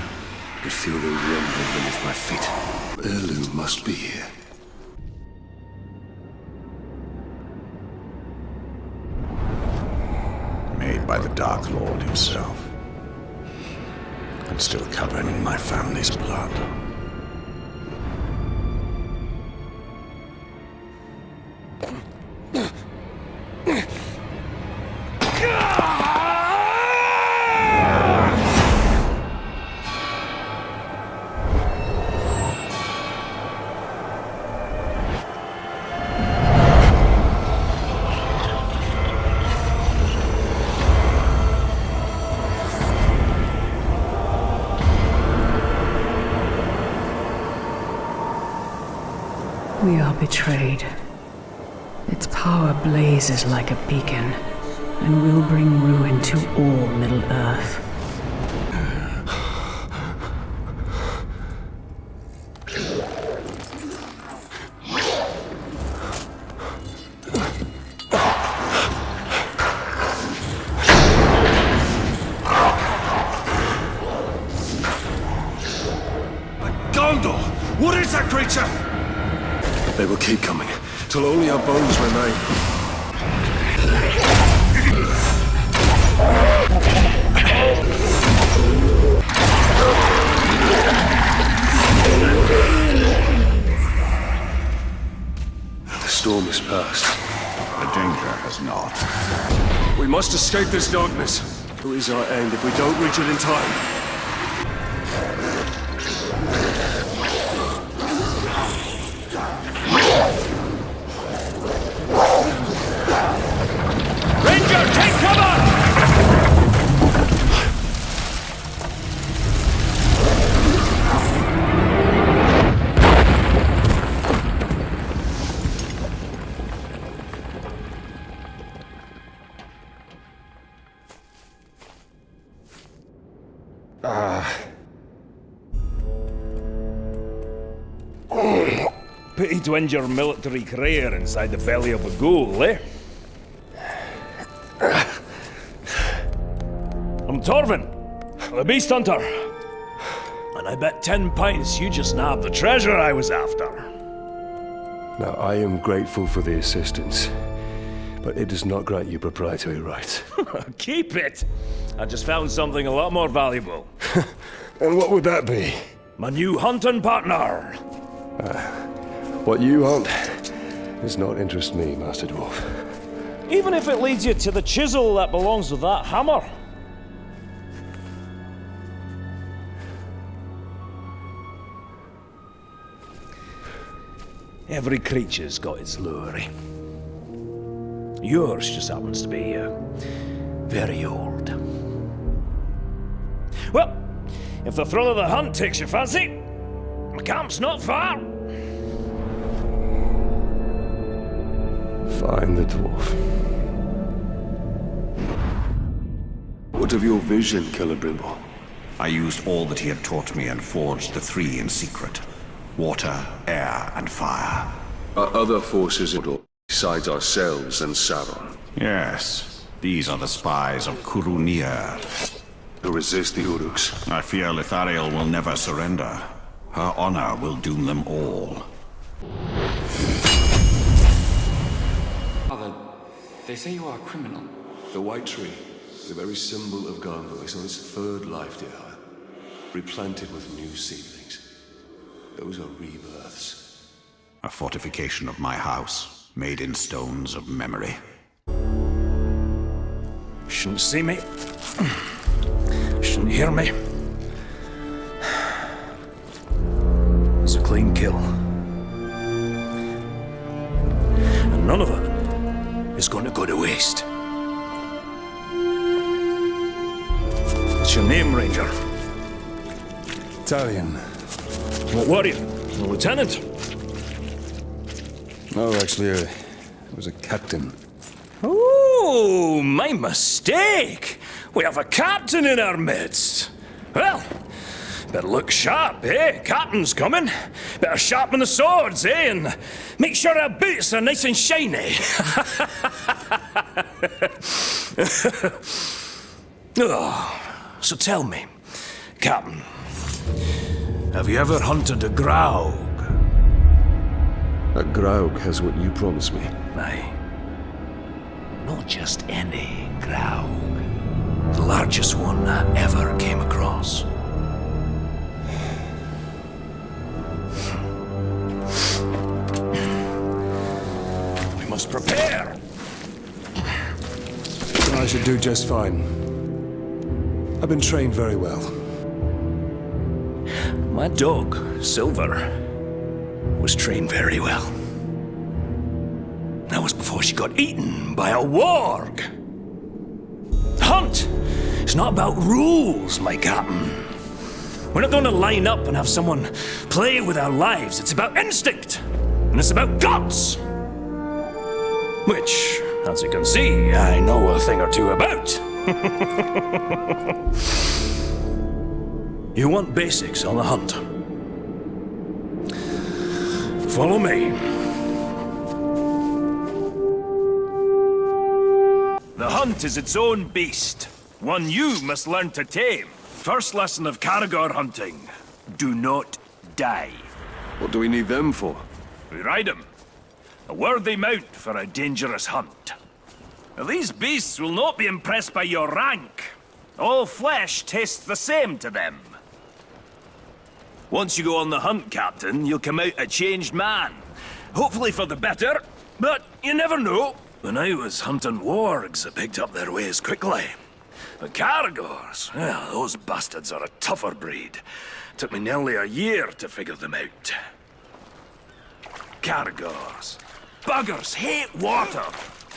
S4: I could feel the rumbling beneath my feet. Heirloom must be here.
S6: Made by the Dark Lord himself. And still covered in my family's blood.
S1: We are betrayed. Its power blazes like a beacon, and will bring ruin to all Middle-earth.
S4: Gondor! What is that creature? They will keep coming, till only our bones remain. The storm is past.
S6: The danger has not.
S4: We must escape this darkness. Who is our end if we don't reach it in time?
S20: Pity to injure military career inside the belly of a ghoul, eh? I'm Torvin, the Beast Hunter. And I bet 10 pints you just nabbed the treasure I was after.
S2: Now, I am grateful for the assistance, but it does not grant you proprietary rights.
S20: Keep it! I just found something a lot more valuable.
S2: And what would that be?
S20: My new hunting partner!
S2: What you hunt does not interest me, Master Dwarf.
S20: Even if it leads you to the chisel that belongs with that hammer. Every creature's got its lure. Yours just happens to be very old. Well, if the thrill of the hunt takes your fancy, my camp's not far.
S2: Find the dwarf.
S4: What of your vision, Celebrimbor?
S6: I used all that he had taught me and forged the three in secret. Water, air, and fire.
S4: Are other forces in besides ourselves and Sauron?
S6: Yes. These are the spies of Kurunir.
S4: To resist the Uruks.
S6: I fear Lithariel will never surrender. Her honor will doom them all.
S5: Father, they say you are a criminal.
S2: The White Tree, the very symbol of Gondor, is on its third life, dear High. Replanted with new seedlings. Those are rebirths.
S6: A fortification of my house, made in stones of memory.
S20: Shouldn't see me. Shouldn't hear me. It's a clean kill. And none of it is going to go to waste. What's your name, Ranger?
S2: Tailon.
S20: What warrior? A lieutenant?
S2: No, actually, I was a captain.
S20: Oh, my mistake! We have a captain in our midst! Well, better look sharp, eh? Captain's coming. Better sharpen the swords, eh? And make sure our boots are nice and shiny. Oh, so tell me, Captain, have you ever hunted a Graug?
S2: A Graug has what you promised me.
S20: Aye. Not just any Graug. The largest one I ever came across. We must prepare!
S2: I should do just fine. I've been trained very well.
S20: My dog, Silver, was trained very well. That was before she got eaten by a warg. The hunt is not about rules, my captain. We're not going to line up and have someone play with our lives. It's about instinct, and it's about guts. Which, as you can see, I know a thing or two about. You want basics on the hunt? Follow me. The hunt is its own beast, one you must learn to tame. First lesson of Caragor hunting: do not die.
S4: What do we need them for?
S20: We ride them. A worthy mount for a dangerous hunt. Now, these beasts will not be impressed by your rank. All flesh tastes the same to them. Once you go on the hunt, Captain, you'll come out a changed man. Hopefully for the better, but you never know. When I was hunting wargs, I picked up their ways quickly. But Caragors, well, those bastards are a tougher breed. Took me nearly a year to figure them out. Caragors. Buggers hate water.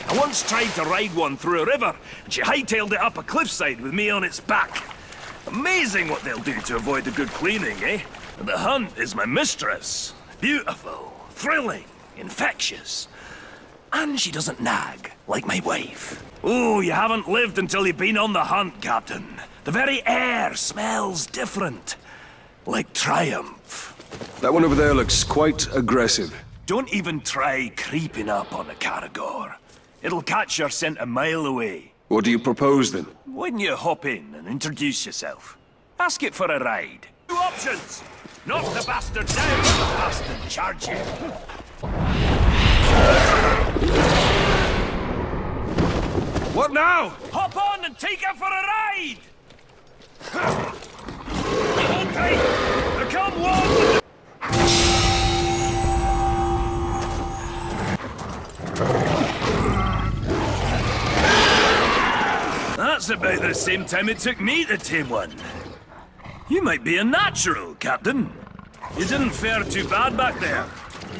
S20: I once tried to ride one through a river, and she hightailed it up a cliffside with me on its back. Amazing what they'll do to avoid a good cleaning, eh? And the hunt is my mistress. Beautiful, thrilling, infectious. And she doesn't nag, like my wife. Oh, you haven't lived until you've been on the hunt, Captain. The very air smells different. Like triumph.
S4: That one over there looks quite aggressive.
S20: Don't even try creeping up on the Caragor. It'll catch your scent a mile away.
S4: What do you propose, then?
S20: When you hop in and introduce yourself, ask it for a ride. Two options. Knock the bastard down or bastard charge you. What now? Hop on and take it for a ride! Okay, there come one! That's about the same time it took me to tame one. You might be a natural, Captain. You didn't fare too bad back there.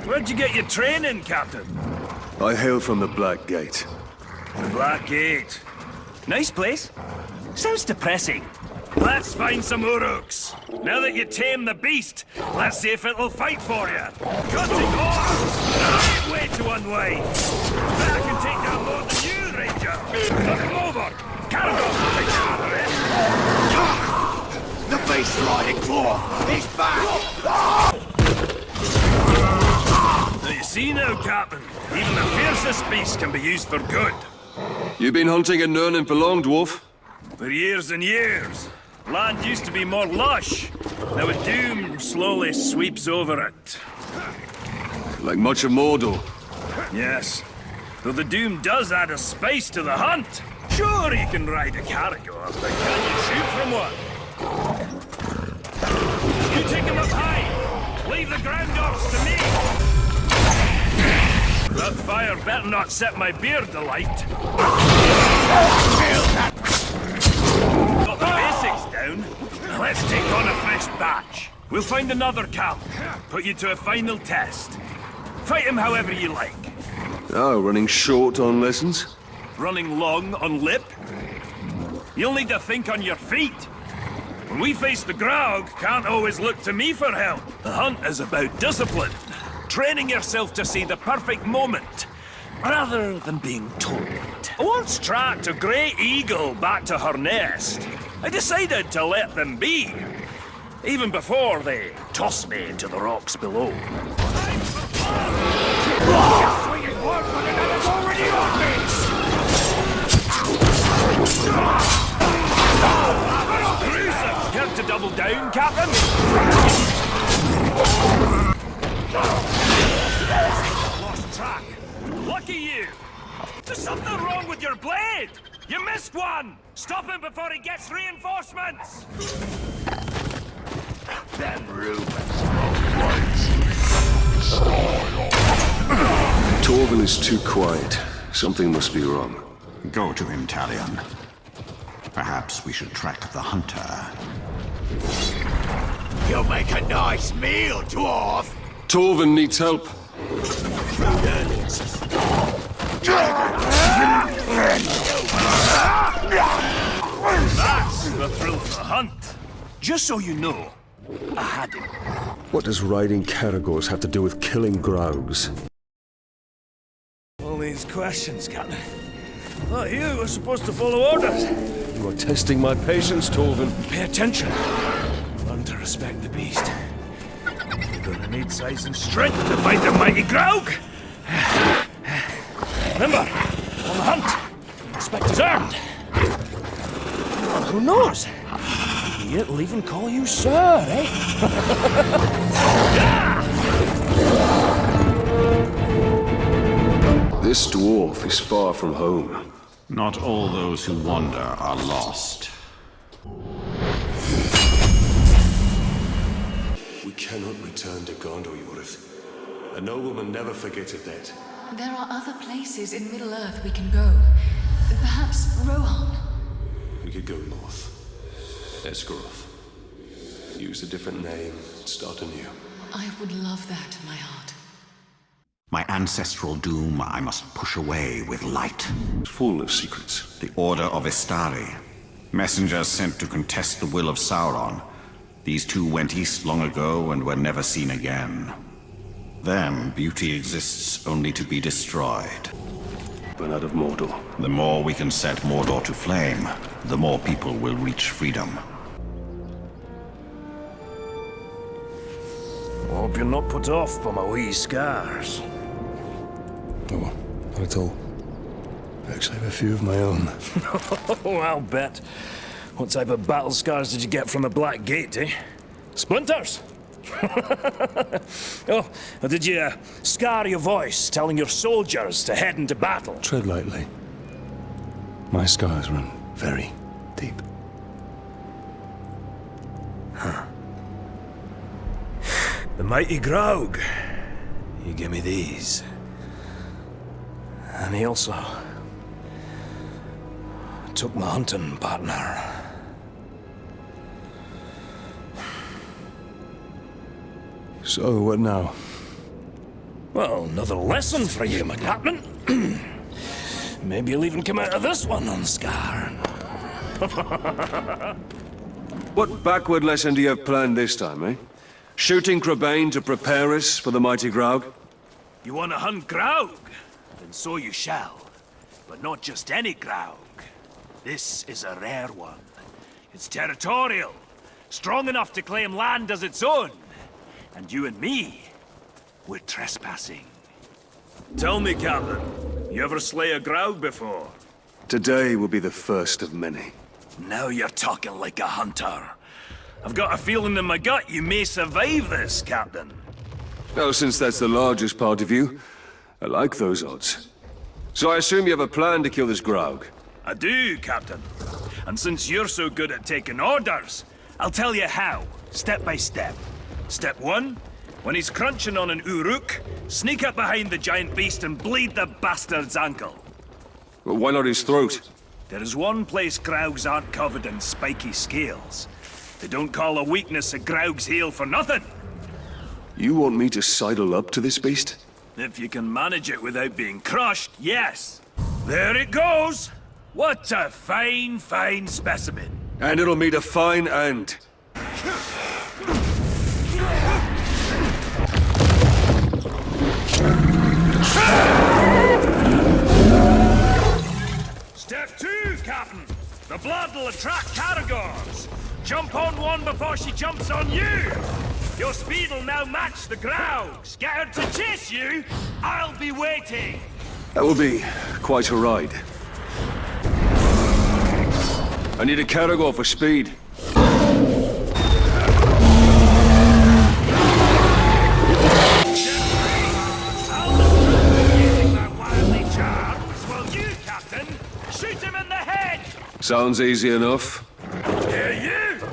S20: Where'd you get your training, Captain?
S4: I hail from the Black Gate.
S20: The Black Gate. Nice place. Sounds depressing. Let's find some Uruks. Now that you tame the beast, let's see if it'll fight for you. Cutting horns! Great way to unwind. Bet I can take down more than you, Ranger. Knock him over. Caragor will take care of the rest.
S3: The beast riding claw! He's back!
S20: So you see now, Captain, even the fiercest beast can be used for good.
S4: You been hunting in Nurnen for long, dwarf?
S20: For years and years. Land used to be more lush. Now a doom slowly sweeps over it.
S4: Like much of Mordor?
S20: Yes. Though the doom does add a spice to the hunt. Sure, you can ride a Caragor, but can you shoot from one? You take him up high. Leave the ground dogs to me. That fire better not set my beard alight. Got the basics down. Now let's take on a fresh batch. We'll find another camp. Put you to a final test. Fight him however you like.
S4: Oh, running short on lessons?
S20: Running long on lip. You'll need to think on your feet. When we face the Graug, can't always look to me for help. The hunt is about discipline. Training yourself to see the perfect moment, rather than being told. I once tracked a grey eagle back to her nest. I decided to let them be, even before they tossed me into the rocks below. Care to double down, Captain? Lost track. Lucky you. There's something wrong with your blade. You missed one. Stop him before he gets reinforcements.
S3: Them rumors.
S4: Torvin is too quiet. Something must be wrong.
S6: Go to him, Tailon. Perhaps we should track the hunter.
S3: You'll make a nice meal, dwarf.
S4: Torvin needs help.
S20: That's the thrill of the hunt. Just so you know, I had him.
S4: What does riding Caragors have to do with killing Graugs?
S20: All these questions, Captain. I thought you were supposed to follow orders.
S4: You are testing my patience, Torvin.
S20: Pay attention. Learn to respect the beast. You're gonna need size and strength to fight the mighty Graug. Remember, on the hunt, respect is earned. And who knows? Maybe it'll even call you sir, eh?
S4: This dwarf is far from home.
S6: Not all those who wander are lost.
S2: We cannot return to Gondor, Yorith. A nobleman never forgets a debt.
S8: There are other places in Middle-earth we can go. Perhaps Rohan.
S2: We could go north. Esgaroth. Use a different name, start anew.
S8: I would love that, my heart.
S6: My ancestral doom I must push away with light.
S4: Full of secrets.
S6: The Order of Istari. Messengers sent to contest the will of Sauron. These two went east long ago and were never seen again. Then, beauty exists only to be destroyed.
S4: Burn out of Mordor.
S6: The more we can set Mordor to flame, the more people will reach freedom.
S20: Hope you're not put off by my wee scars.
S2: Oh, not at all. I actually have a few of my own.
S20: Oh, I'll bet. What type of battle scars did you get from the Black Gate, eh? Splinters? Oh, or did you scar your voice telling your soldiers to head into battle?
S2: Tread lightly. My scars run very deep.
S20: Huh. The mighty Graug. He gave me these. And he also took my hunting partner.
S2: So, what now?
S20: Well, another lesson for you, my captain. Maybe you'll even come out of this one unscarred.
S4: What backward lesson do you have planned this time, eh? Shooting Crebain to prepare us for the mighty Graug?
S20: You want to hunt Graug? Then so you shall. But not just any Graug. This is a rare one. It's territorial. Strong enough to claim land as its own. And you and me, we're trespassing. Tell me, Captain, you ever slay a Graug before?
S4: Today will be the first of many.
S20: Now you're talking like a hunter. I've got a feeling in my gut you may survive this, Captain.
S4: Well, since that's the largest part of you, I like those odds. So I assume you have a plan to kill this Graug?
S20: I do, Captain. And since you're so good at taking orders, I'll tell you how, step by step. Step 1, when he's crunching on an Uruk, sneak up behind the giant beast and bleed the bastard's ankle.
S4: Well, why not his throat?
S20: There is one place Graugs aren't covered in spiky scales. They don't call a weakness a Graug's heel for nothing.
S4: You want me to sidle up to this beast?
S20: If you can manage it without being crushed, yes. There it goes! What a fine, fine specimen.
S4: And it'll meet a fine end.
S20: Step 2, Captain. The blood will attract Caragors. Jump on one before she jumps on you. Your speed will now match the Graug's. Get her to chase you. I'll be waiting.
S4: That will be quite a ride. I need a Caragor for speed.
S20: Shoot him in the head!
S4: Sounds easy enough.
S20: Here you!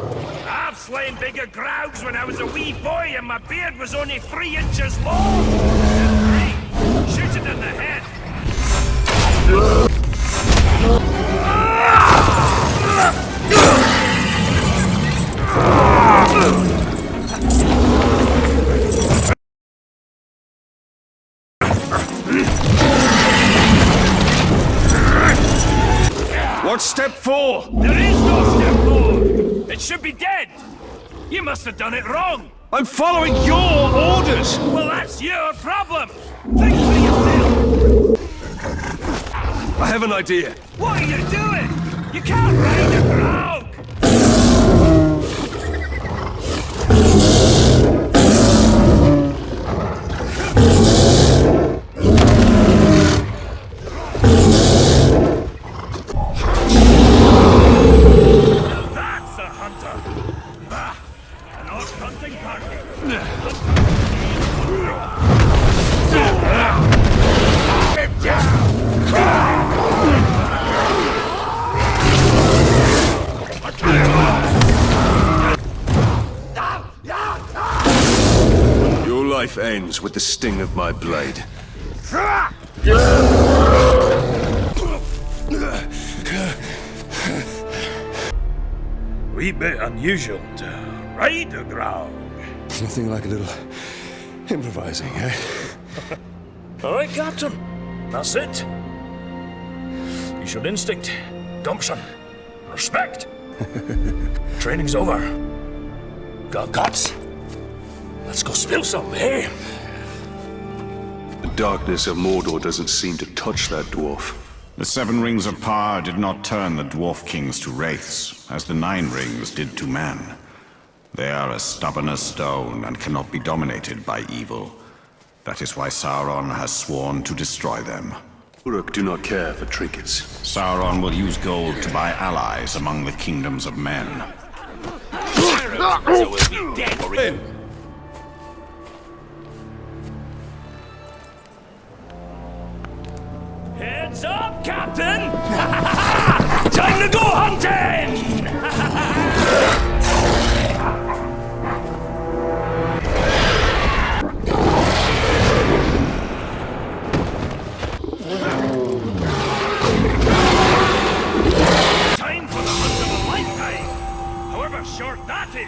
S20: I've slain bigger Graugs when I was a wee boy and my beard was only 3 inches long! Shoot it in the head!
S4: What's step 4?
S20: There is no step 4! It should be dead! You must have done it wrong!
S4: I'm following your orders!
S20: Well, that's your problem! Think for yourself!
S4: I have an idea.
S20: What are you doing? You can't ride a Graug!
S4: Your life ends with the sting of my blade.
S20: Wee bit unusual to ride a Graug.
S2: Nothing like a little improvising, eh?
S20: All right, Captain. That's it. You showed instinct, gumption, respect. Training's over. Got guts. Let's go spill some, eh?
S4: The darkness of Mordor doesn't seem to touch that dwarf.
S6: The 7 rings of power did not turn the dwarf kings to wraiths, as the 9 rings did to man. They are as stubborn as stone and cannot be dominated by evil. That is why Sauron has sworn to destroy them.
S4: Uruk do not care for trinkets.
S6: Sauron will use gold to buy allies among the kingdoms of men.
S20: So we'll be dead or in. Heads up, Captain! Time to go hunting! Time for the hunt of a lifetime, however short that is.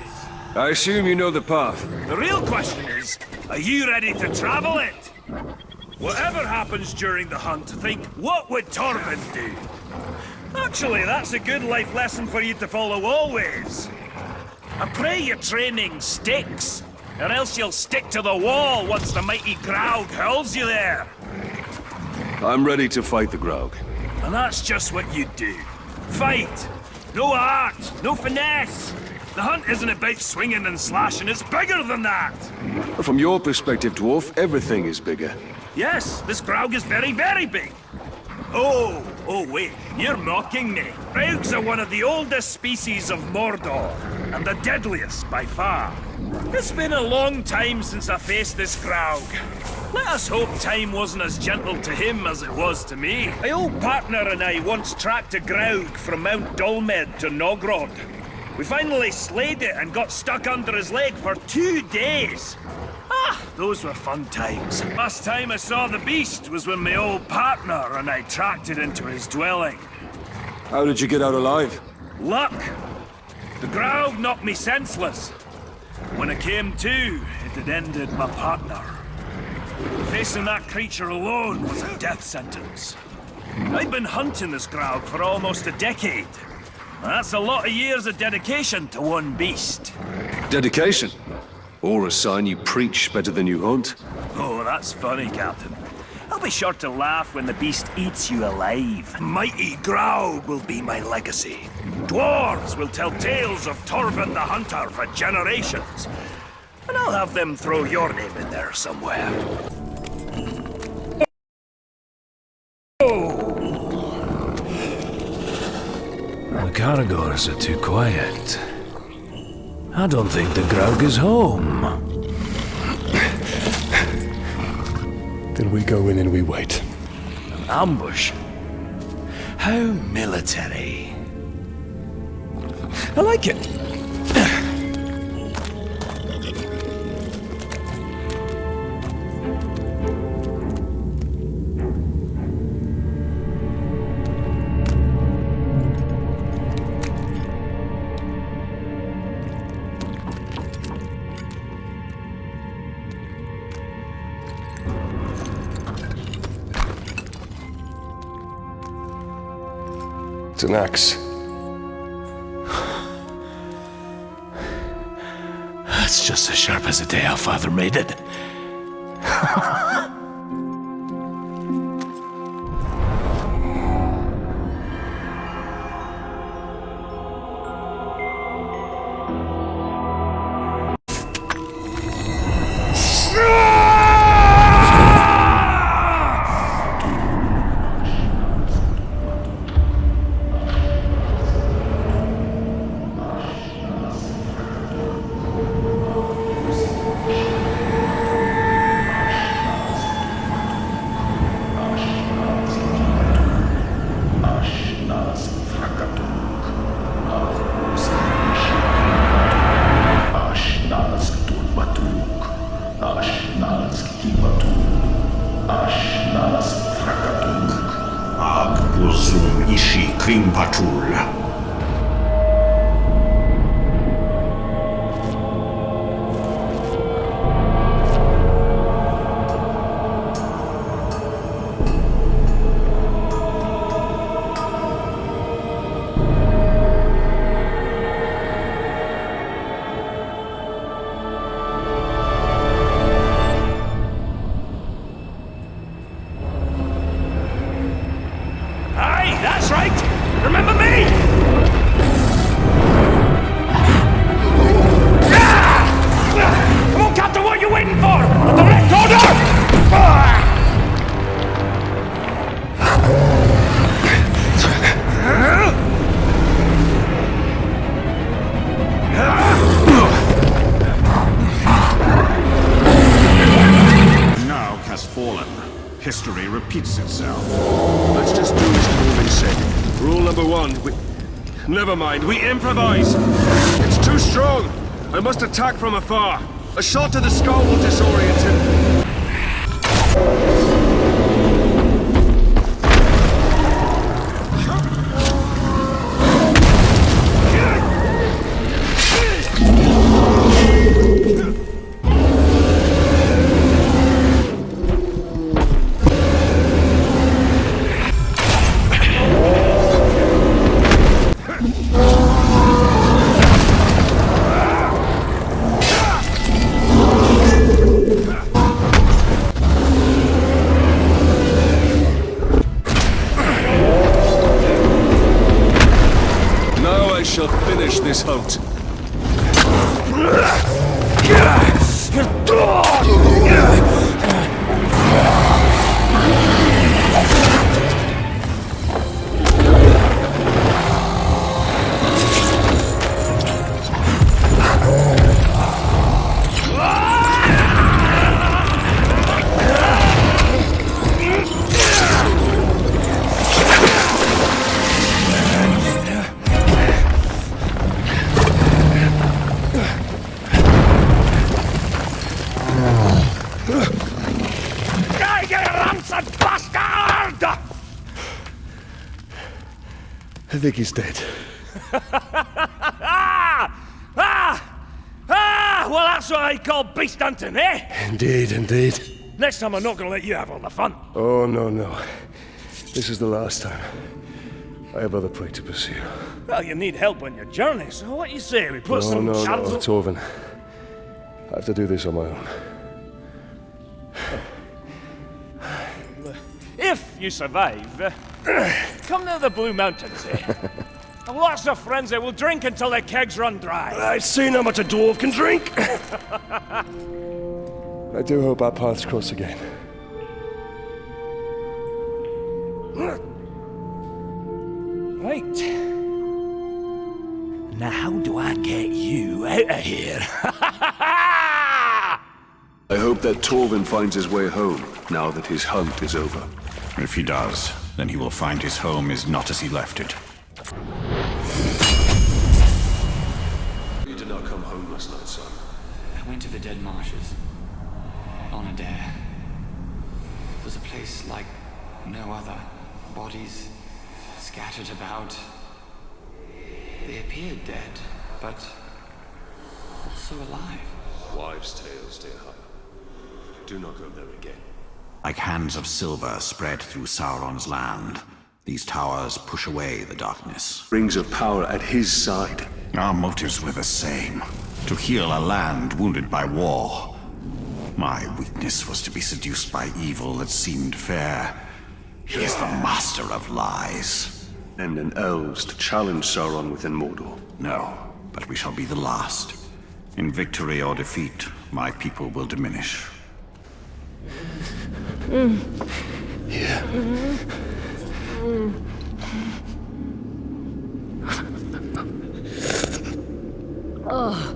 S4: I assume you know the path.
S20: The real question is, are you ready to travel it? Whatever happens during the hunt, think, what would Torvin do? Actually, that's a good life lesson for you to follow always. I pray your training sticks, or else you'll stick to the wall once the mighty Graug hurls you there.
S4: I'm ready to fight the Graug.
S20: And that's just what you do. Fight! No art, no finesse. The hunt isn't about swinging and slashing, it's bigger than that.
S4: From your perspective, dwarf, everything is bigger.
S20: Yes, this Graug is very, very big. Oh, wait, you're mocking me. Graugs are one of the oldest species of Mordor, and the deadliest by far. It's been a long time since I faced this Graug. Let us hope time wasn't as gentle to him as it was to me. My old partner and I once tracked a Graug from Mount Dolmed to Nogrod. We finally slayed it and got stuck under his leg for 2 days. Those were fun times. Last time I saw the beast was when my old partner and I tracked it into his dwelling.
S4: How did you get out alive?
S20: Luck. The Graug knocked me senseless. When I came to, it had ended my partner. Facing that creature alone was a death sentence. I've been hunting this Graug for almost a decade. That's a lot of years of dedication to one beast.
S4: Dedication? Or a sign you preach better than you hunt?
S20: Oh, that's funny, Captain. I'll be sure to laugh when the beast eats you alive. Mighty Graug will be my legacy. Dwarves will tell tales of Torvin the Hunter for generations. And I'll have them throw your name in there somewhere.
S10: The Caragors are too quiet. I don't think the Graug is home.
S2: Then we go in and we wait.
S10: An ambush? How military. I like it.
S2: It's an axe.
S10: That's just as sharp as the day our father made it.
S20: Aye, that's right! Remember me?
S6: History repeats itself.
S4: Let's just do as Tailon said. Rule number 1, we... Never mind, we improvise! It's too strong! I must attack from afar. A shot to the skull will disorient him. Shall finish this hunt. I think he's dead.
S20: Well, that's what I call beast hunting, eh?
S4: Indeed, indeed.
S20: Next time I'm not gonna let you have all the fun.
S4: Oh, no, no. This is the last time. I have other prey to pursue.
S20: Well, you need help on your journey, so what you say? We put some
S4: No,
S20: shadows...
S4: Torvin. I have to do this on my own.
S20: If you survive, come to the Blue Mountains, eh? I've lots of friends that will drink until their kegs run dry.
S4: I've seen how much a dwarf can drink. I do hope our paths cross again.
S20: Right. Now how do I get you out of here?
S4: I hope that Torvin finds his way home, now that his hunt is over.
S6: If he does, then he will find his home is not as he left it.
S2: You did not come home last night, son.
S5: I went to the Dead Marshes. On a dare. It was a place like no other. Bodies scattered about. They appeared dead, but also alive.
S2: Wives' tales, dear heart. Do not go there again.
S6: Like hands of silver spread through Sauron's land, these towers push away the darkness.
S4: Rings of power at his side.
S6: Our motives were the same. To heal a land wounded by war. My weakness was to be seduced by evil that seemed fair. He is the master of lies.
S4: And an elves to challenge Sauron within Mordor.
S6: No, but we shall be the last. In victory or defeat, my people will diminish.
S4: Here.
S19: Oh.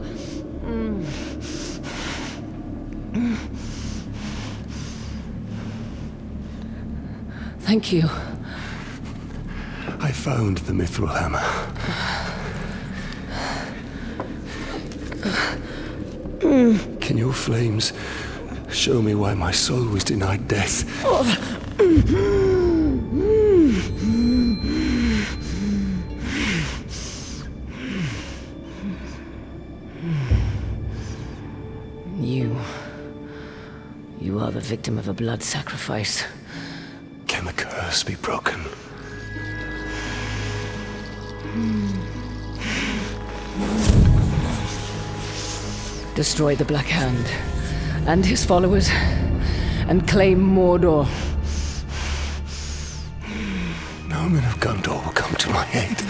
S19: Thank you.
S4: I found the mithril hammer. Can your flames show me why my soul was denied death?
S19: You are the victim of a blood sacrifice.
S4: Can the curse be broken?
S19: Destroy the Black Hand and his followers, and claim Mordor.
S4: No men of Gondor will come to my aid.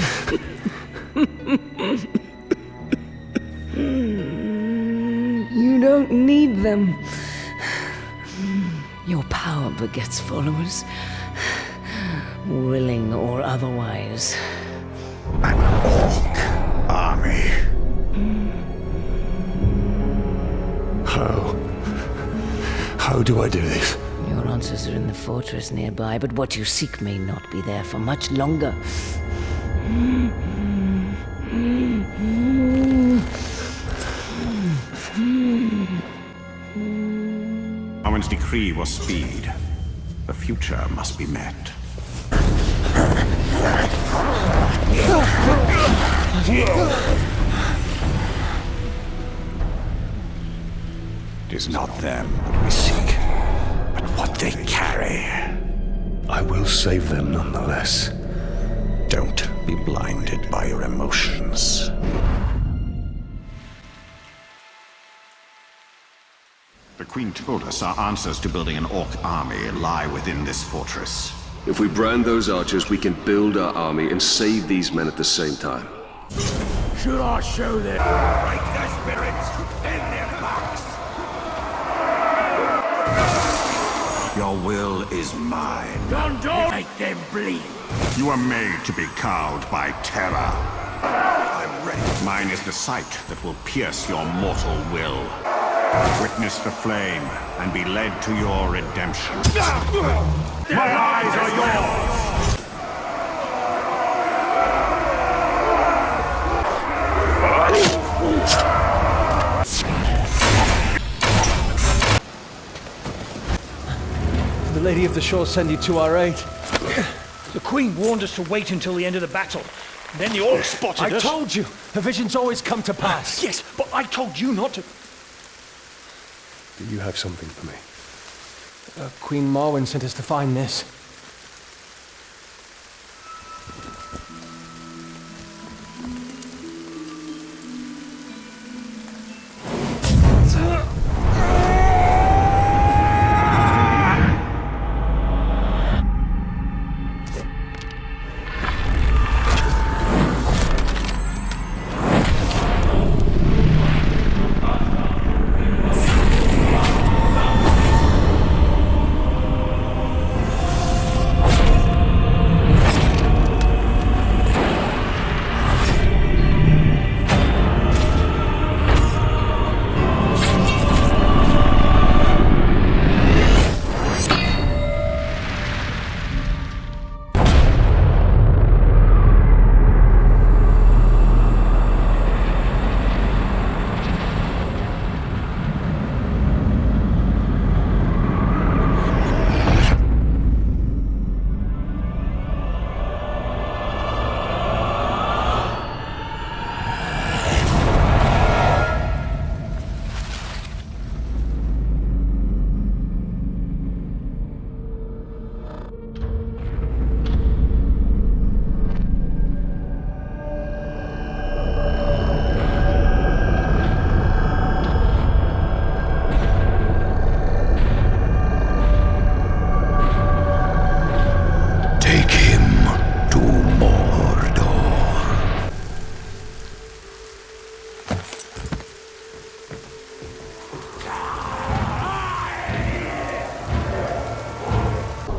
S19: You don't need them. Your power begets followers, willing or otherwise.
S6: An orc army.
S4: How do I do this?
S19: You're answers are in the fortress nearby, but what you seek may not be there for much longer.
S6: Owen's decree was speed. The future must be met. It is not them that we seek, but what they carry.
S2: I will save them nonetheless.
S6: Don't be blinded by your emotions. The Queen told us our answers to building an orc army lie within this fortress.
S2: If we brand those archers, we can build our army and save these men at the same time.
S10: Should I show them?
S15: Break their spirits in their backs.
S6: Your will is mine.
S10: Gondor! Make them bleed.
S6: You are made to be cowed by terror.
S15: I'm ready.
S6: Mine is the sight that will pierce your mortal will. Witness the flame and be led to your redemption.
S10: My eyes are yours!
S21: The Lady of the Shore send you to our aid.
S22: The Queen warned us to wait until the end of the battle. Then the orcs spotted us.
S21: I told you! The visions always come to pass.
S22: Yes, but I told you not to.
S2: Do you have something for me?
S21: Queen Marwen sent us to find this.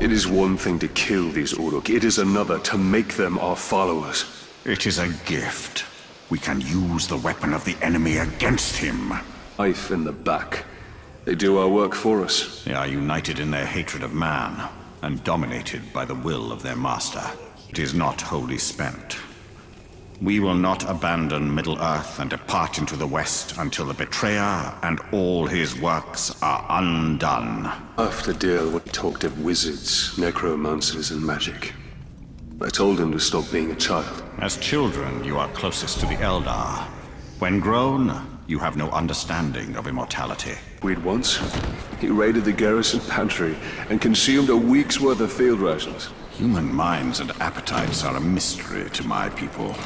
S2: It is one thing to kill these Uruk, it is another to make them our followers.
S6: It is a gift. We can use the weapon of the enemy against him.
S2: Knife in the back. They do our work for us.
S6: They are united in their hatred of man, and dominated by the will of their master. It is not wholly spent. We will not abandon Middle-earth and depart into the west until the betrayer and all his works are undone.
S2: After deal, we talked of wizards, necromancers, and magic. I told him to stop being a child.
S6: As children, you are closest to the Eldar. When grown, you have no understanding of immortality.
S2: We'd once. He raided the garrison pantry and consumed a week's worth of field rations.
S6: Human minds and appetites are a mystery to my people.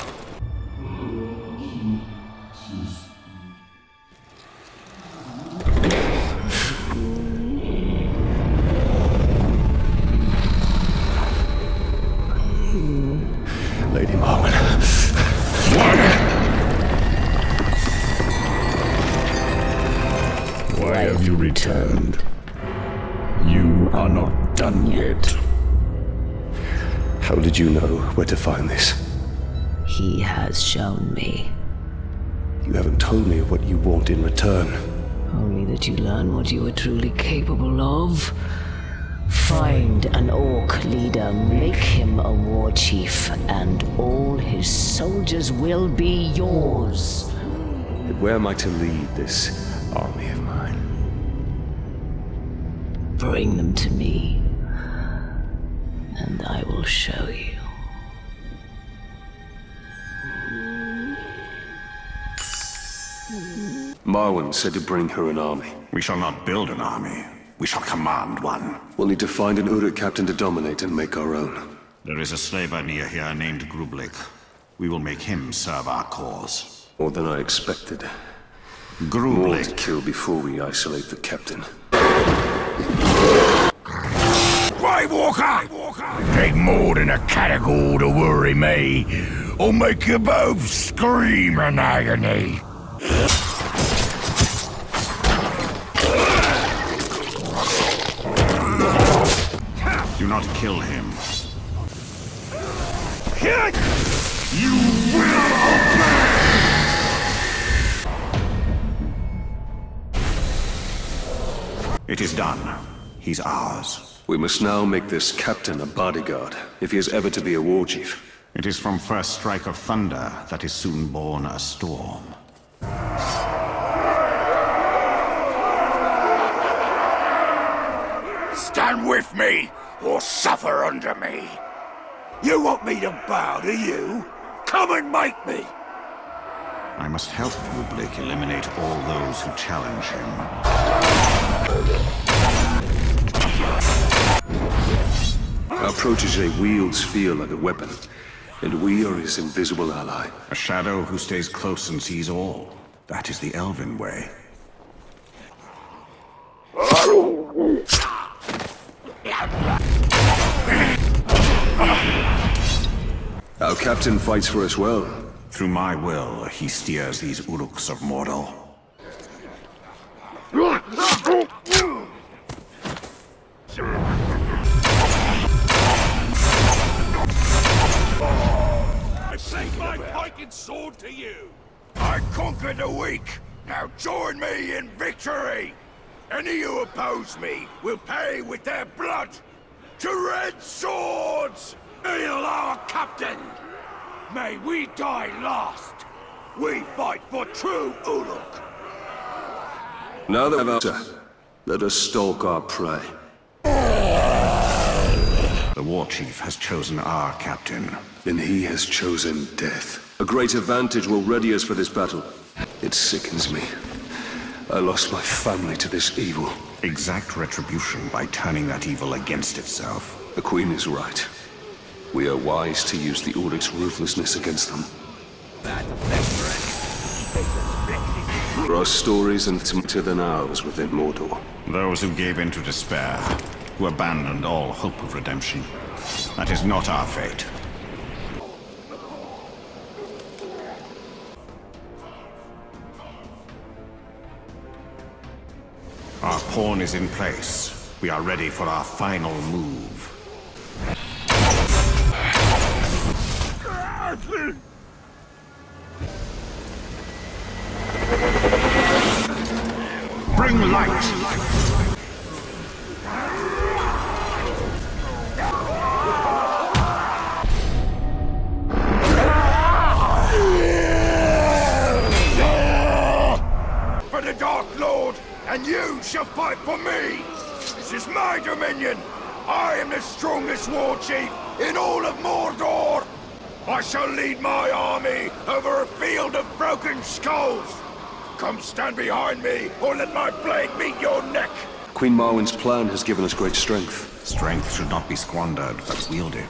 S2: Lady Marwen.
S3: Why have you returned? You are not done yet.
S2: How did you know where to find this?
S19: He has shown me.
S2: You haven't told me what you want in return.
S19: Only that you learn what you are truly capable of. Find an orc leader, make him a war chief, and all his soldiers will be yours.
S2: But where am I to lead this army of mine?
S19: Bring them to me, and I will show you.
S2: Marwen said to bring her an army.
S6: We shall not build an army. We shall command one.
S2: We'll need to find an Uruk captain to dominate and make our own.
S6: There is a slaver near here named Grublik. We will make him serve our cause.
S2: More than I expected.
S6: Grublik.
S2: More to kill before we isolate the captain.
S3: Grey Walker! Take more than a category to worry me. I'll make you both scream in agony.
S6: Do not kill him.
S3: You will obey!
S6: It is done. He's ours.
S2: We must now make this captain a bodyguard, if he is ever to be a war chief.
S6: It is from first strike of thunder that is soon born a storm.
S3: Stand with me, or suffer under me. You want me to bow to you? Come and make me!
S6: I must help Grublik eliminate all those who challenge him.
S2: Our protege wields fear like a weapon, and we are his invisible ally.
S6: A shadow who stays close and sees all. That is the Elven way.
S2: Our captain fights for us well.
S6: Through my will, he steers these Uruks of Mordor.
S3: I take my pike and sword to you. I conquered the weak. Now join me in victory. Any who oppose me will pay with their blood. To red swords! Hail our captain! May we die last. We fight for true Uruk.
S2: Now that we've answered, let us stalk our prey.
S6: The war chief has chosen our captain.
S2: And he has chosen death. A great advantage will ready us for this battle. It sickens me. I lost my family to this evil.
S6: Exact retribution by turning that evil against itself.
S2: The Queen is right. We are wise to use the Uruk's ruthlessness against them. There are stories and smarter than ours within Mordor.
S6: Those who gave in to despair, who abandoned all hope of redemption. That is not our fate. Our pawn is in place. We are ready for our final move.
S3: Bring light! For the Dark Lord, and you shall fight for me! This is my dominion! I am the strongest war chief in all of Mordor! I shall lead my army over a field of broken skulls! Come stand behind me, or let my blade meet your neck!
S2: Queen Marwen's plan has given us great strength.
S6: Strength should not be squandered, but wielded.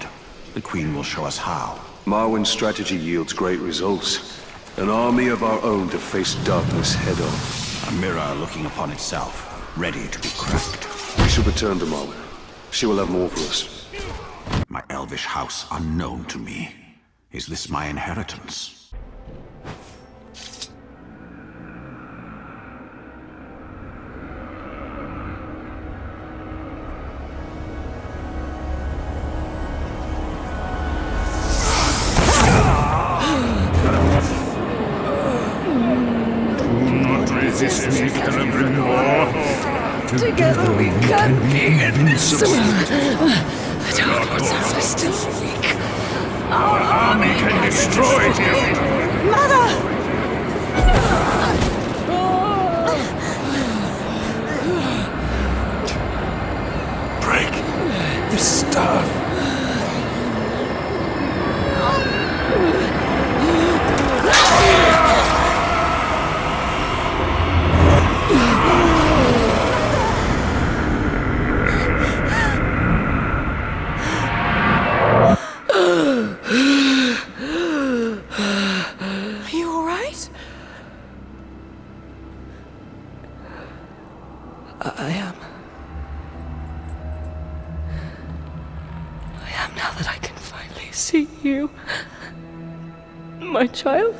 S6: The Queen will show us how.
S2: Marwen's strategy yields great results. An army of our own to face darkness head-on.
S6: A mirror looking upon itself, ready to be cracked.
S2: We shall return to Marwen. She will have more for us.
S6: My elvish house unknown to me. Is this my inheritance?
S3: Do not resist me, Celebrimbor.
S17: Together we can be invincible. But our forces are still weak. Our army can destroy you. Mother!
S11: Break the staff.
S17: Are you all right? I am. I am now that I can finally see you. My child.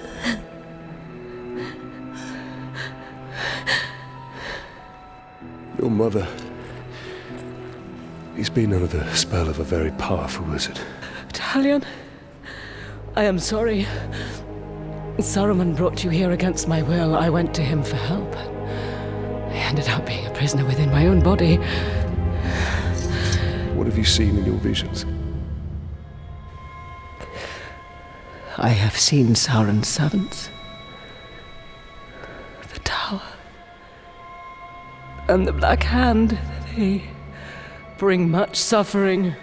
S2: Your mother. He's been under the spell of a very powerful wizard.
S17: Tailon, I am sorry. Sauron brought you here against my will. I went to him for help. I ended up being a prisoner within my own body.
S2: What have you seen in your visions?
S17: I have seen Sauron's servants. The tower. And the Black Hand. They bring much suffering.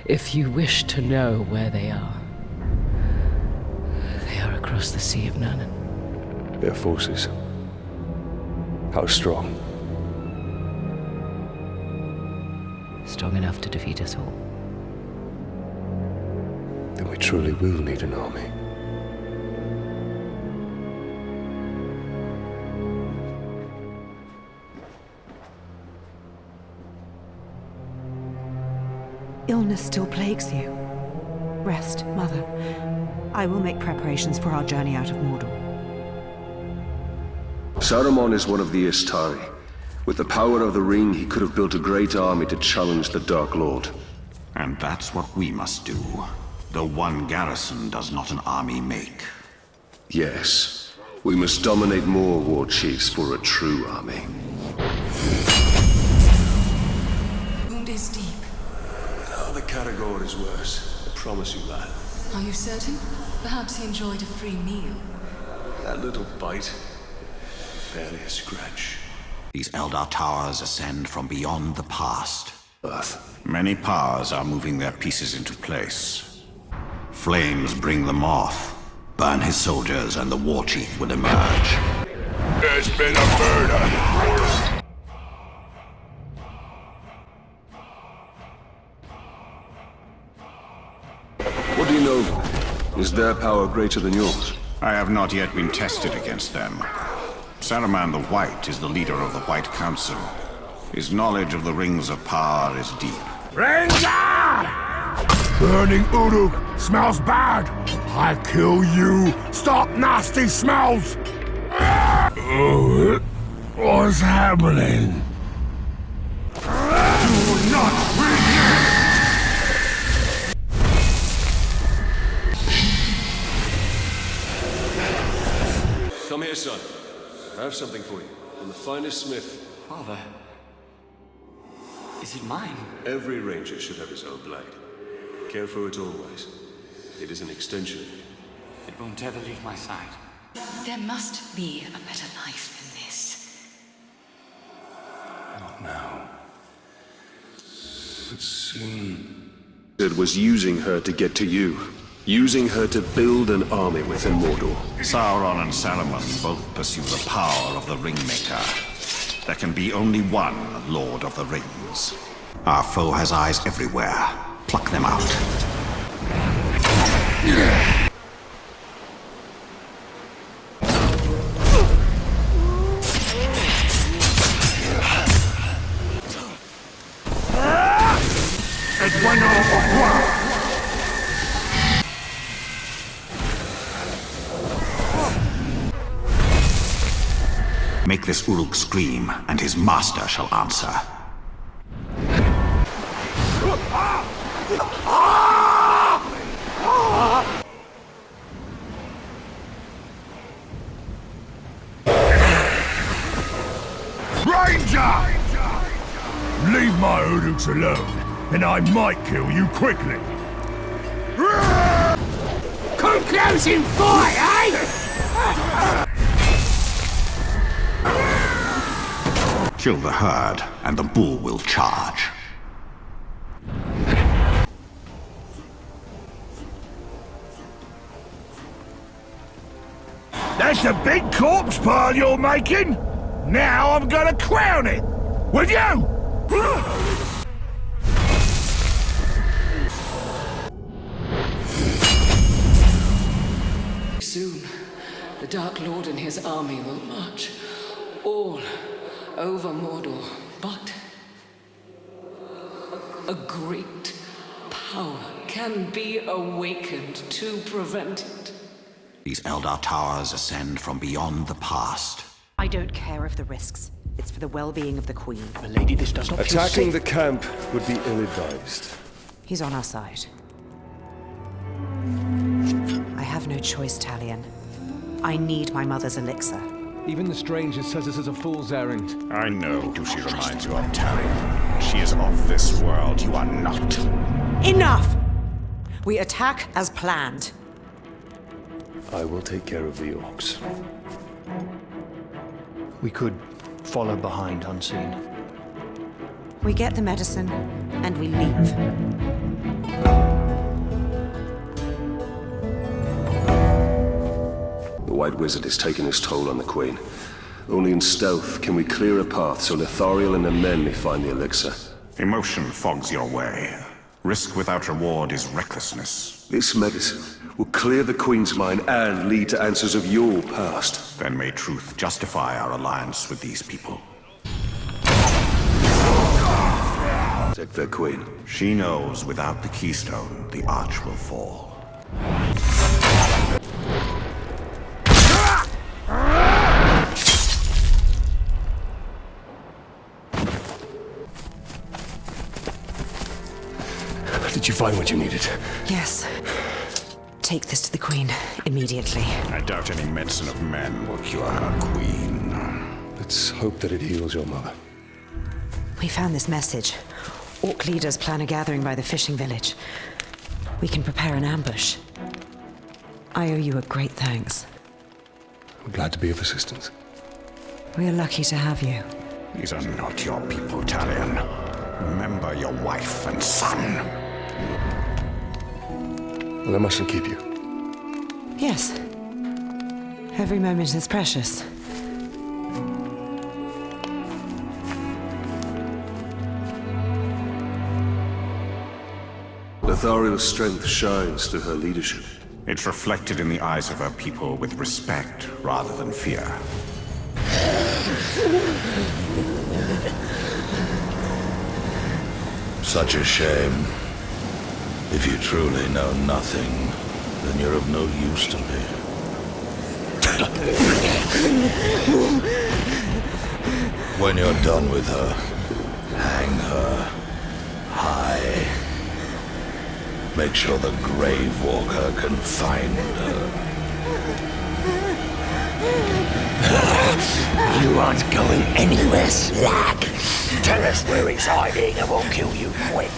S17: If you wish to know where they are across the Sea of Nurnen.
S2: Their forces. How strong?
S17: Strong enough to defeat us all.
S2: Then we truly will need an army.
S18: Illness still plagues you. Rest, Mother. I will make preparations for our journey out of Mordor.
S4: Saruman is one of the Istari. With the power of the ring, he could have built a great army to challenge the Dark Lord.
S6: And that's what we must do. The one garrison does not an army make.
S4: Yes. We must dominate more war chiefs for a true army.
S8: Wound is deep.
S2: Oh, the Caragor is worse. I promise you that.
S8: Are you certain? Perhaps he enjoyed a free meal.
S2: That little bite. Barely a scratch.
S6: These Eldar towers ascend from beyond the past.
S2: Earth.
S6: Many powers are moving their pieces into place. Flames bring the moth. Burn his soldiers and the war chief will emerge.
S3: There's been a murder!
S4: What do you know? Is their power greater than yours?
S6: I have not yet been tested against them. Saruman the White is the leader of the White Council. His knowledge of the Rings of Power is deep.
S3: Ranger! Burning Uruk smells bad. I kill you. Stop nasty smells. What's happening? Do not resist!
S2: Come here, son. I have something for you. From the finest smith.
S5: Father. Is it mine?
S2: Every ranger should have his own blade. Care for it always. It is an extension of you.
S5: It won't ever leave my side.
S8: There must be a better life than this.
S2: Not now. But soon.
S4: It was using her to get to you. Using her to build an army within Mordor.
S6: Sauron and Saruman both pursue the power of the Ringmaker. There can be only one Lord of the Rings. Our foe has eyes everywhere. Pluck them out. Make this Uruk scream, and his master shall answer.
S3: Ranger! Leave my Uruks alone, and I might kill you quickly.
S16: Come close and fight, eh?
S6: Kill the herd, and the bull will charge.
S3: That's the big corpse pile you're making? Now I'm gonna crown it! With you!
S1: Soon, the Dark Lord and his army will march all over Mordor, but a great power can be awakened to prevent it.
S6: These Eldar towers ascend from beyond the past.
S18: I don't care of the risks. It's for the well-being of the Queen.
S22: Milady, this does not feel
S2: Attacking
S22: safe.
S2: the camp would be ill-advised.
S18: He's on our side. I have no choice, Tailon. I need my mother's elixir.
S21: Even the stranger says this is a fool's errand.
S6: I know who she reminds you of, Tailon. She is of this world. You are not.
S18: Enough! We attack as planned.
S2: I will take care of the orcs.
S22: We could follow behind unseen.
S18: We get the medicine, and we leave.
S2: The White Wizard is taking his toll on the Queen. Only in stealth can we clear a path so Lithariel and her men may find the elixir.
S6: Emotion fogs your way. Risk without reward is recklessness.
S2: This medicine will clear the Queen's mind and lead to answers of your past.
S6: Then may truth justify our alliance with these people.
S2: Protect their Queen.
S6: She knows without the keystone, the arch will fall.
S2: Did you find what you needed?
S18: Yes. Take this to the Queen, immediately.
S6: I doubt any medicine of men will cure her, Queen.
S2: Let's hope that it heals your mother.
S18: We found this message. Orc leaders plan a gathering by the fishing village. We can prepare an ambush. I owe you a great thanks.
S2: I'm glad to be of assistance.
S18: We are lucky to have you.
S6: These are not your people, Tailon. Remember your wife and son.
S2: Well, I mustn't keep you.
S18: Yes. Every moment is precious.
S2: Lithariel's strength shines through her leadership.
S6: It's reflected in the eyes of her people with respect rather than fear.
S7: Such a shame. If you truly know nothing, then you're of no use to me. When you're done with her, hang her high. Make sure the Grave Walker can find her.
S10: You aren't going anywhere, Slag. Tell us where he's hiding and we'll kill you quick.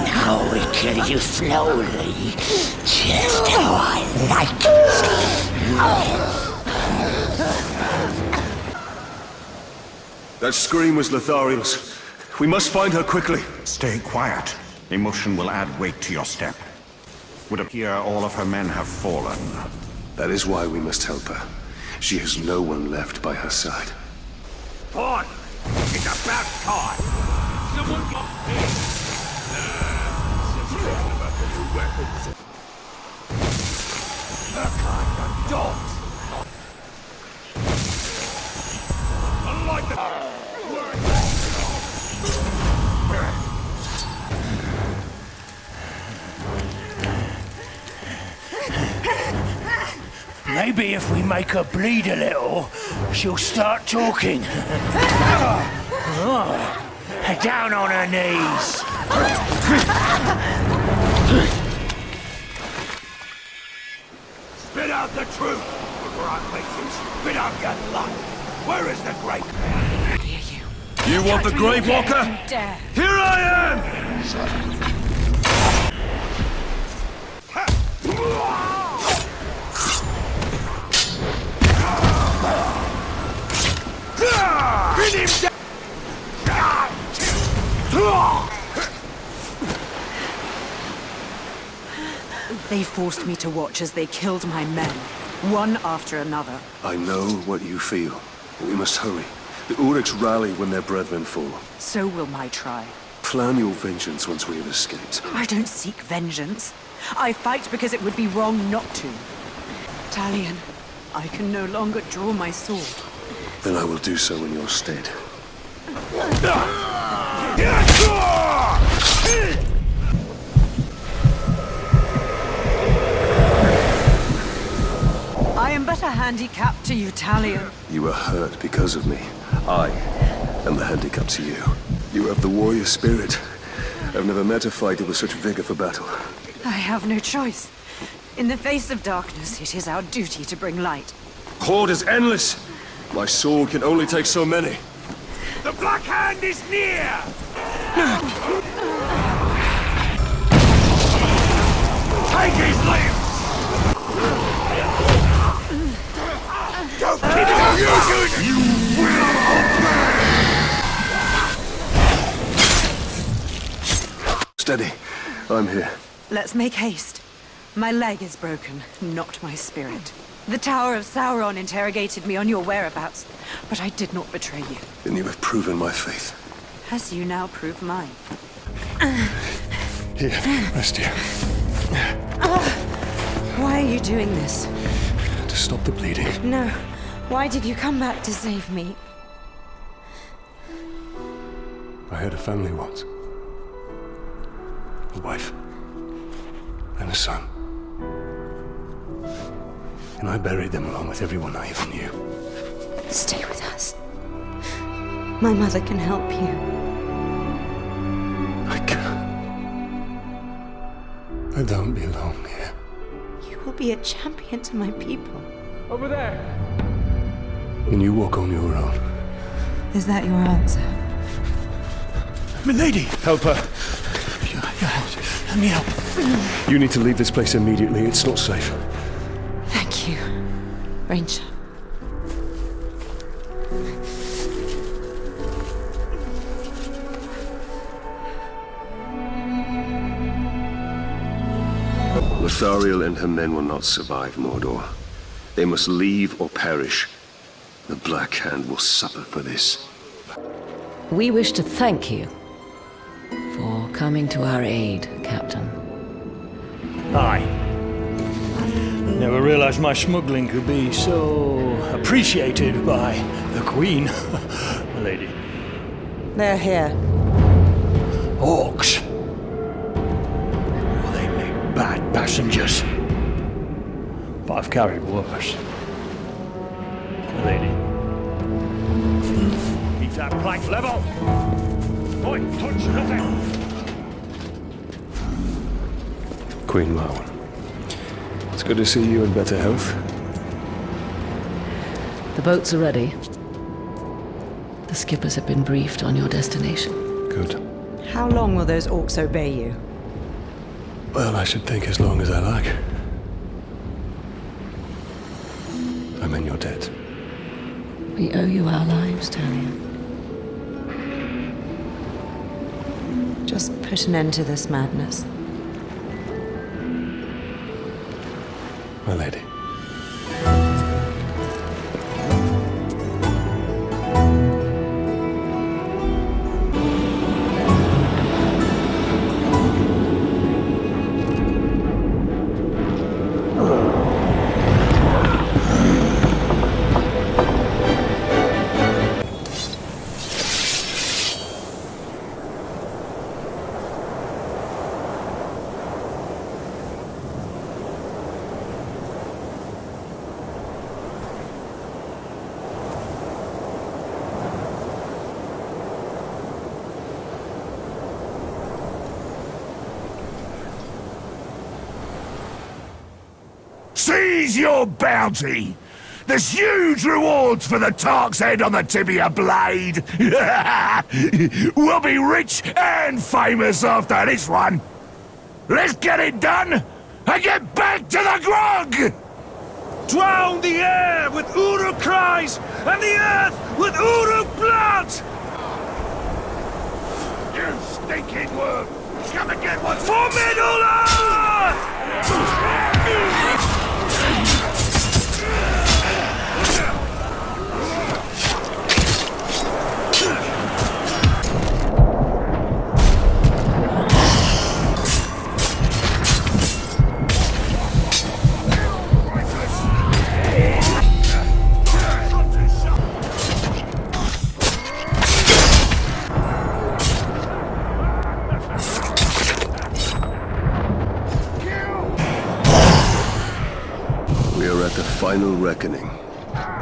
S10: Now we kill you slowly, just how I like it.
S2: That scream was Lithariel's. We must find her quickly.
S6: Stay quiet. Emotion will add weight to your step. Would appear all of her men have fallen.
S2: That is why we must help her. She has no one left by her side.
S16: On! It's about time! Someone get here! About the new weapons. That kind of dogs! Unlike the...
S10: Maybe if we make her bleed a little, she'll start talking. Down on her knees. Spit out your luck! Where is the Great Man?
S4: You want the Grave Walker? Here I am!
S10: Pin him down!
S18: They forced me to watch as they killed my men, one after another.
S4: I know what you feel. We must hurry. The Uruks rally when their brethren fall.
S18: So will my tribe.
S4: Plan your vengeance once we have escaped.
S18: I don't seek vengeance. I fight because it would be wrong not to. Tailon, I can no longer draw my sword.
S4: Then I will do so in your stead.
S18: I am but a handicap to you, Tailon.
S4: You are hurt because of me. I am the handicap to you. You have the warrior spirit. I've never met a fighter with such vigor for battle.
S18: I have no choice. In the face of darkness, it is our duty to bring light.
S4: Horde is endless. My sword can only take so many.
S10: The Black Hand is near! Take his limbs! Don't keep it! You will obey!
S4: Steady. I'm here.
S18: Let's make haste. My leg is broken, not my spirit. The Tower of Sauron interrogated me on your whereabouts, but I did not betray you.
S4: Then you have proven my faith.
S18: As you now prove mine.
S4: Here, rest here.
S18: Why are you doing this?
S4: To stop the bleeding.
S18: No. Why did you come back to save me?
S4: I had a family once. A wife. And a son. And I buried them along with everyone I ever knew.
S18: Stay with us. My mother can help you.
S4: I can't. I don't belong here.
S18: You will be a champion to my people.
S21: Over there!
S4: And you walk on your own.
S18: Is that your answer?
S10: Milady!
S4: Help her.
S10: Let me help.
S4: You need to leave this place immediately. It's not safe.
S18: Thank you, Ranger.
S4: Lothariel and her men will not survive Mordor. They must leave or perish. The Black Hand will suffer for this.
S19: We wish to thank you for coming to our aid, Captain.
S22: Aye. Never realized my smuggling could be so appreciated by the Queen, lady.
S18: They're here.
S22: Orcs. Well, they make bad passengers. But I've carried worse. Lady. Keep that plank level. Oi, touch nothing.
S4: Queen Marwen. It's good to see you in better health.
S19: The boats are ready. The skippers have been briefed on your destination.
S4: Good.
S18: How long will those orcs obey you?
S4: Well, I should think as long as I like. I'm in your debt.
S19: We owe you our lives, Tailon.
S18: Just put an end to this madness.
S4: My lady.
S10: Seize your bounty!
S3: There's huge rewards for the Tark's head on the tibia blade. We'll be rich and famous after this one. Let's get it done and get back to the grog!
S20: Drown the air with Uruk cries and the earth with Uruk blood!
S3: You stinking worm! Come and get one
S20: for Middle-earth!
S4: Final reckoning.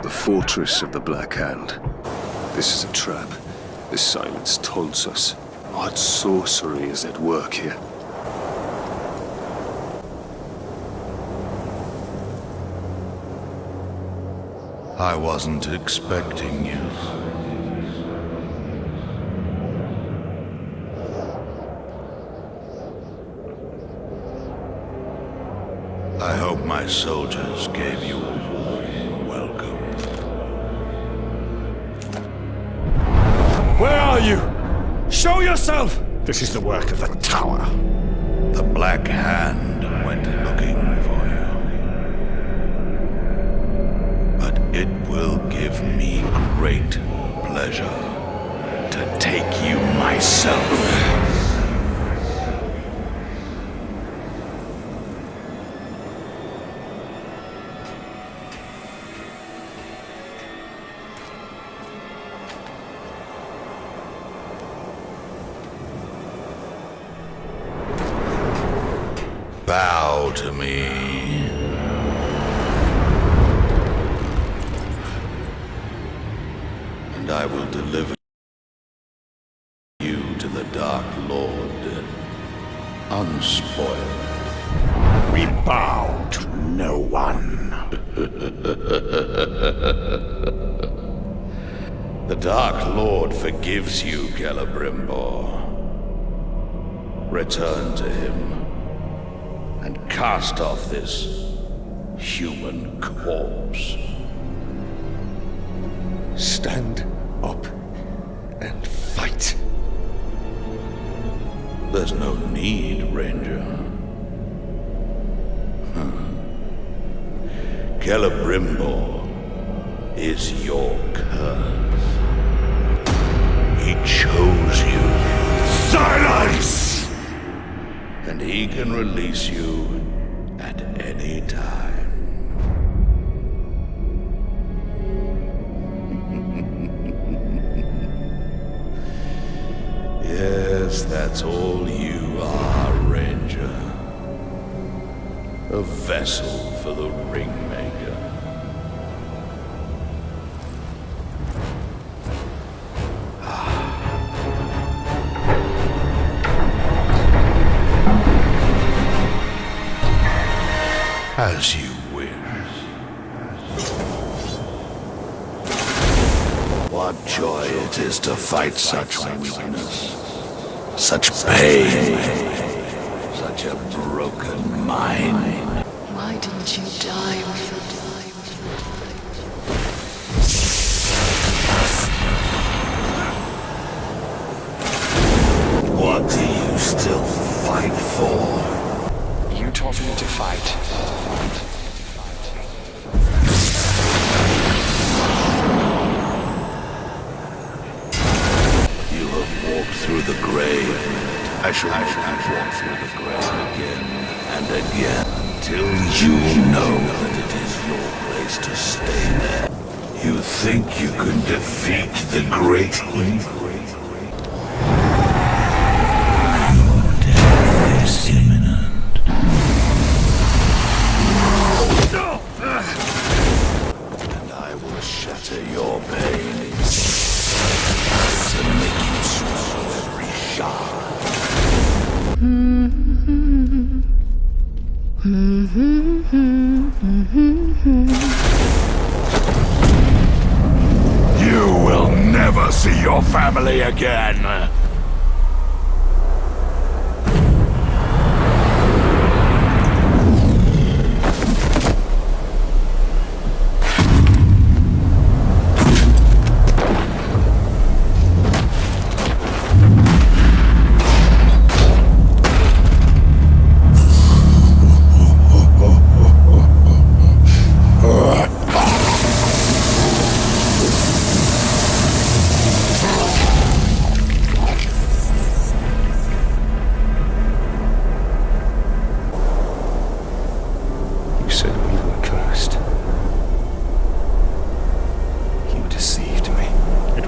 S4: The fortress of the Black Hand. This is a trap. This silence taunts us. What sorcery is at work here?
S7: I wasn't expecting you. I hope my soldiers gave you a warm welcome.
S22: Where are you? Show yourself!
S6: This is the work of the Tower. The Black Hand went looking for you. But it will give me great pleasure to take you myself. Bow to me. And I will deliver you to the Dark Lord, unspoiled.
S10: We bow to no one.
S6: The Dark Lord forgives you, Celebrimbor. Return to him. And cast off this human corpse.
S2: Stand up and fight.
S6: There's no need, Ranger. Celebrimbor is your curse. He chose you.
S3: Silence!
S6: And he can release you at any time. Yes, that's all you are, Ranger. A vessel for the Ringmaker. As you wish. What joy it is to fight such weakness, such pain, such a broken mind.
S8: Why didn't you die with
S6: What do you still fight for?
S5: You taught me to fight.
S6: You have walked through the grave. I shall walk through the grave again and again until you know that it is your place to stay there. You think you can defeat the Great Queen? Your death is imminent. And I will shatter your pain to make you swallow every shard.
S3: your family again.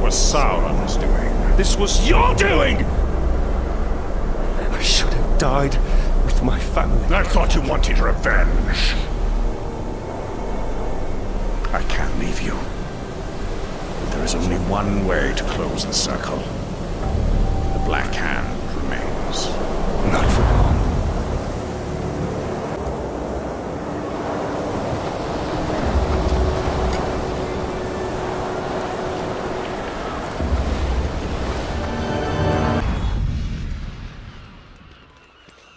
S7: Sauron's doing. This was your doing!
S4: I should have died with my family.
S3: I thought you wanted revenge.
S7: I can't leave you. There is only one way to close the circle. The Black Hand remains.
S4: Not for long.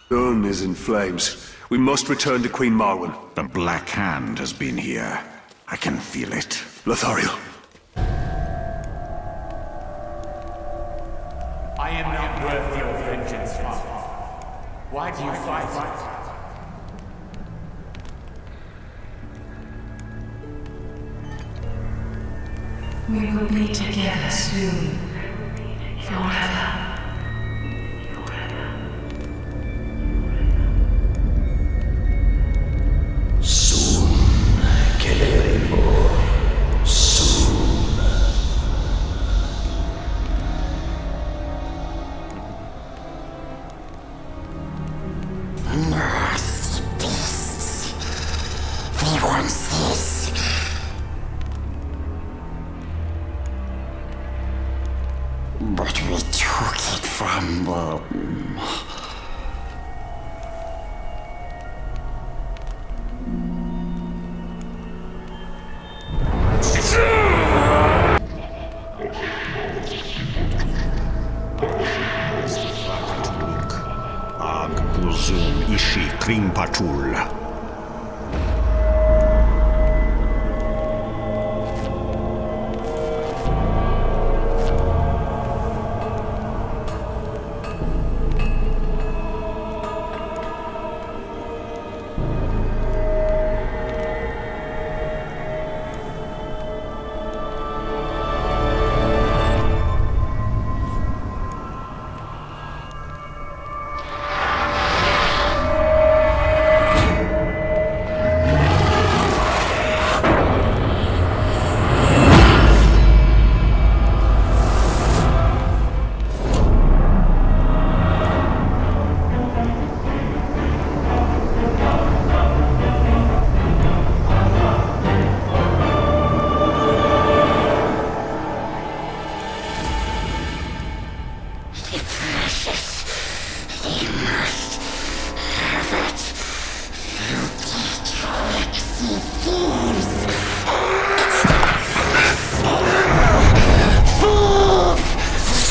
S4: Dune is in flames. We must return to Queen Marwen.
S6: The Black Hand has been here. I can feel it.
S4: Lothario.
S5: I am not worth your vengeance, Father. Why do you fight?
S8: We will be together soon. Forever.
S4: Soon, Celebrimbor. Soon.
S15: Nasty beasts. We want this. But we took it from them.
S6: Ag Buzun Ishi Krimpatul.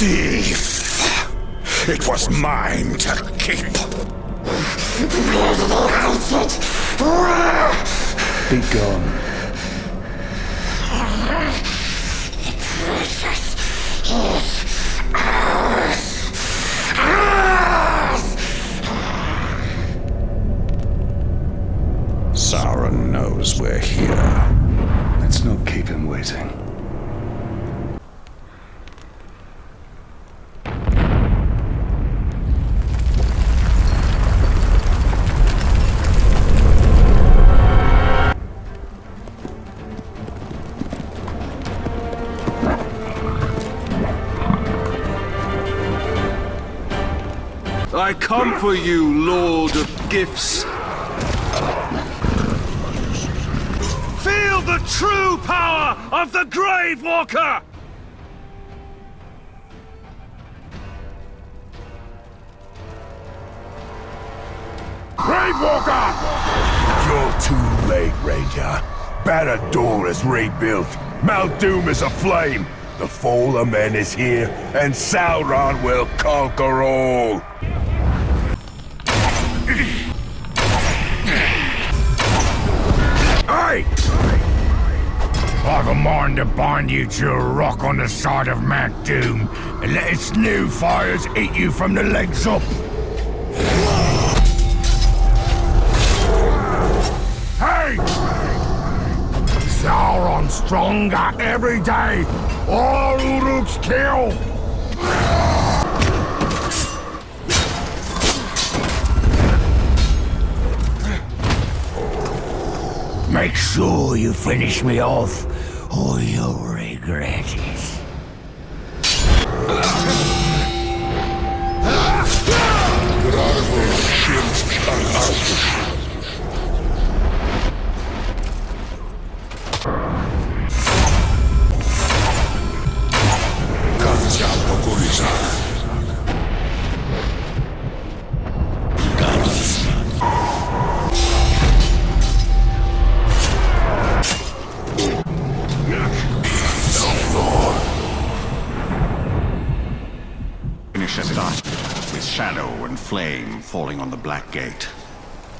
S3: Thief! It was mine to keep.
S15: Where did they hide it? Where?
S22: Be gone.
S15: The precious is ours. Ours!
S6: Sauron knows we're here.
S4: Let's not keep him waiting. I come for you, Lord of Gifts.
S20: Feel the true power of the Grave Walker!
S3: Grave Walker! You're too late, Ranger. Barad-dûr is rebuilt. Mount Doom is aflame. The fall of men is here, and Sauron will conquer all. Hey!
S12: I've a mind to bind you to a rock on the side of Mount Doom and let its new fires eat you from the legs up. Hey! Sauron's stronger every day. All Uruk's kill. Make sure you finish me off, or you'll regret it.
S6: Finish at dusk, with shadow and flame falling on the Black Gate.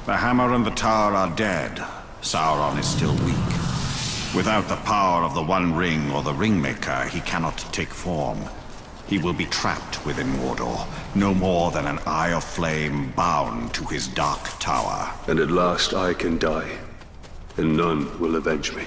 S6: The hammer and the tower are dead. Sauron is still weak. Without the power of the One Ring or the Ringmaker, he cannot take form. He will be trapped within Mordor, no more than an eye of flame bound to his dark tower.
S2: And at last I can die, and none will avenge me.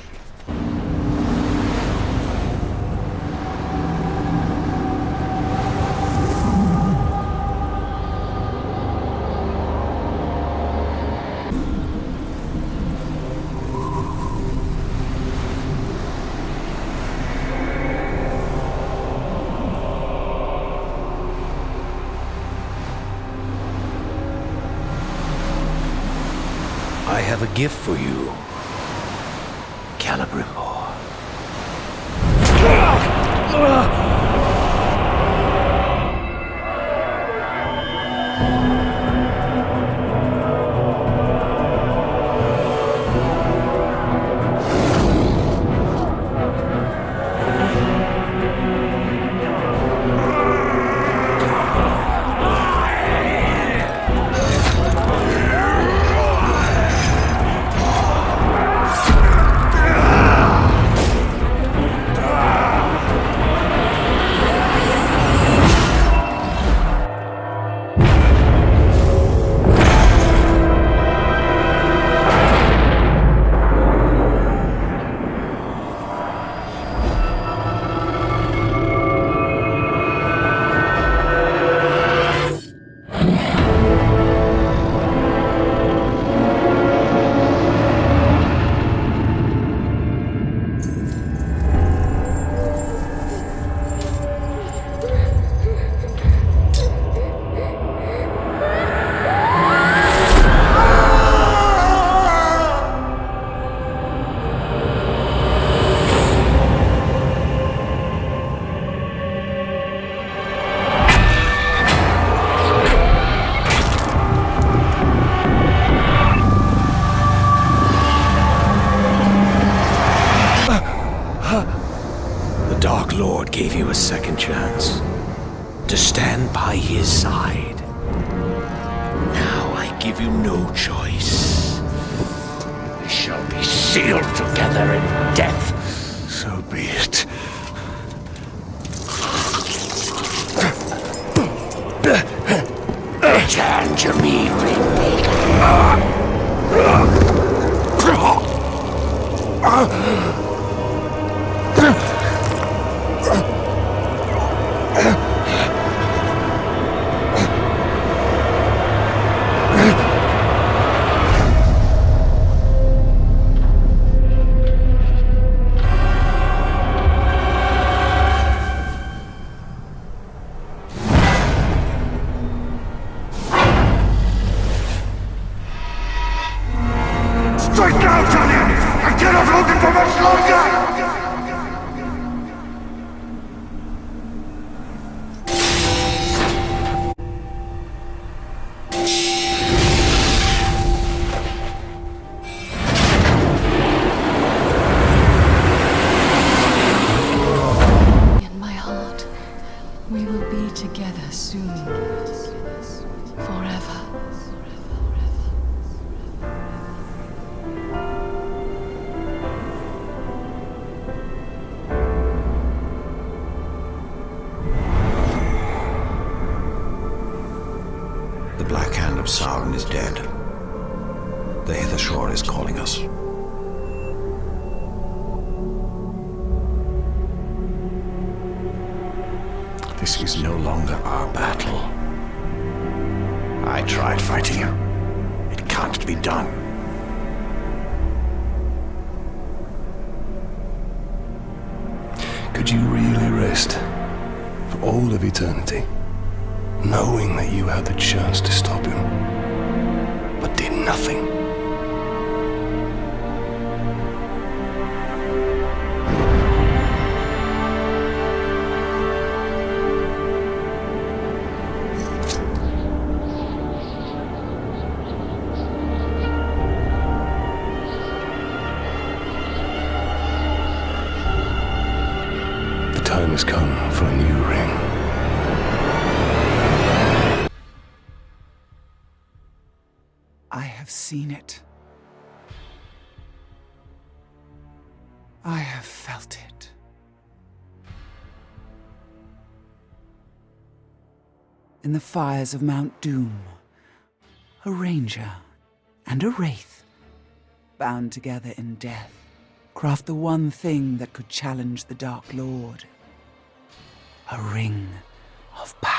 S10: I have a gift for you, Celebrimbor. The Dark Lord gave you a second chance to stand by his side. Now I give you no choice. We shall be sealed together in death. So be it. Return to me,
S3: Straight now, Tailon! I cannot hold him for much longer!
S6: of Sauron is dead. The Hither Shore is calling us. This is no longer our battle. I tried fighting you. It can't be done.
S2: Could you really rest for all of eternity, knowing that you had the chance to stop him, but did nothing? The time has come for a new ring.
S13: I have seen it. I have felt it. In the fires of Mount Doom, a ranger and a wraith, bound together in death, craft the one thing that could challenge the Dark Lord. A ring of power.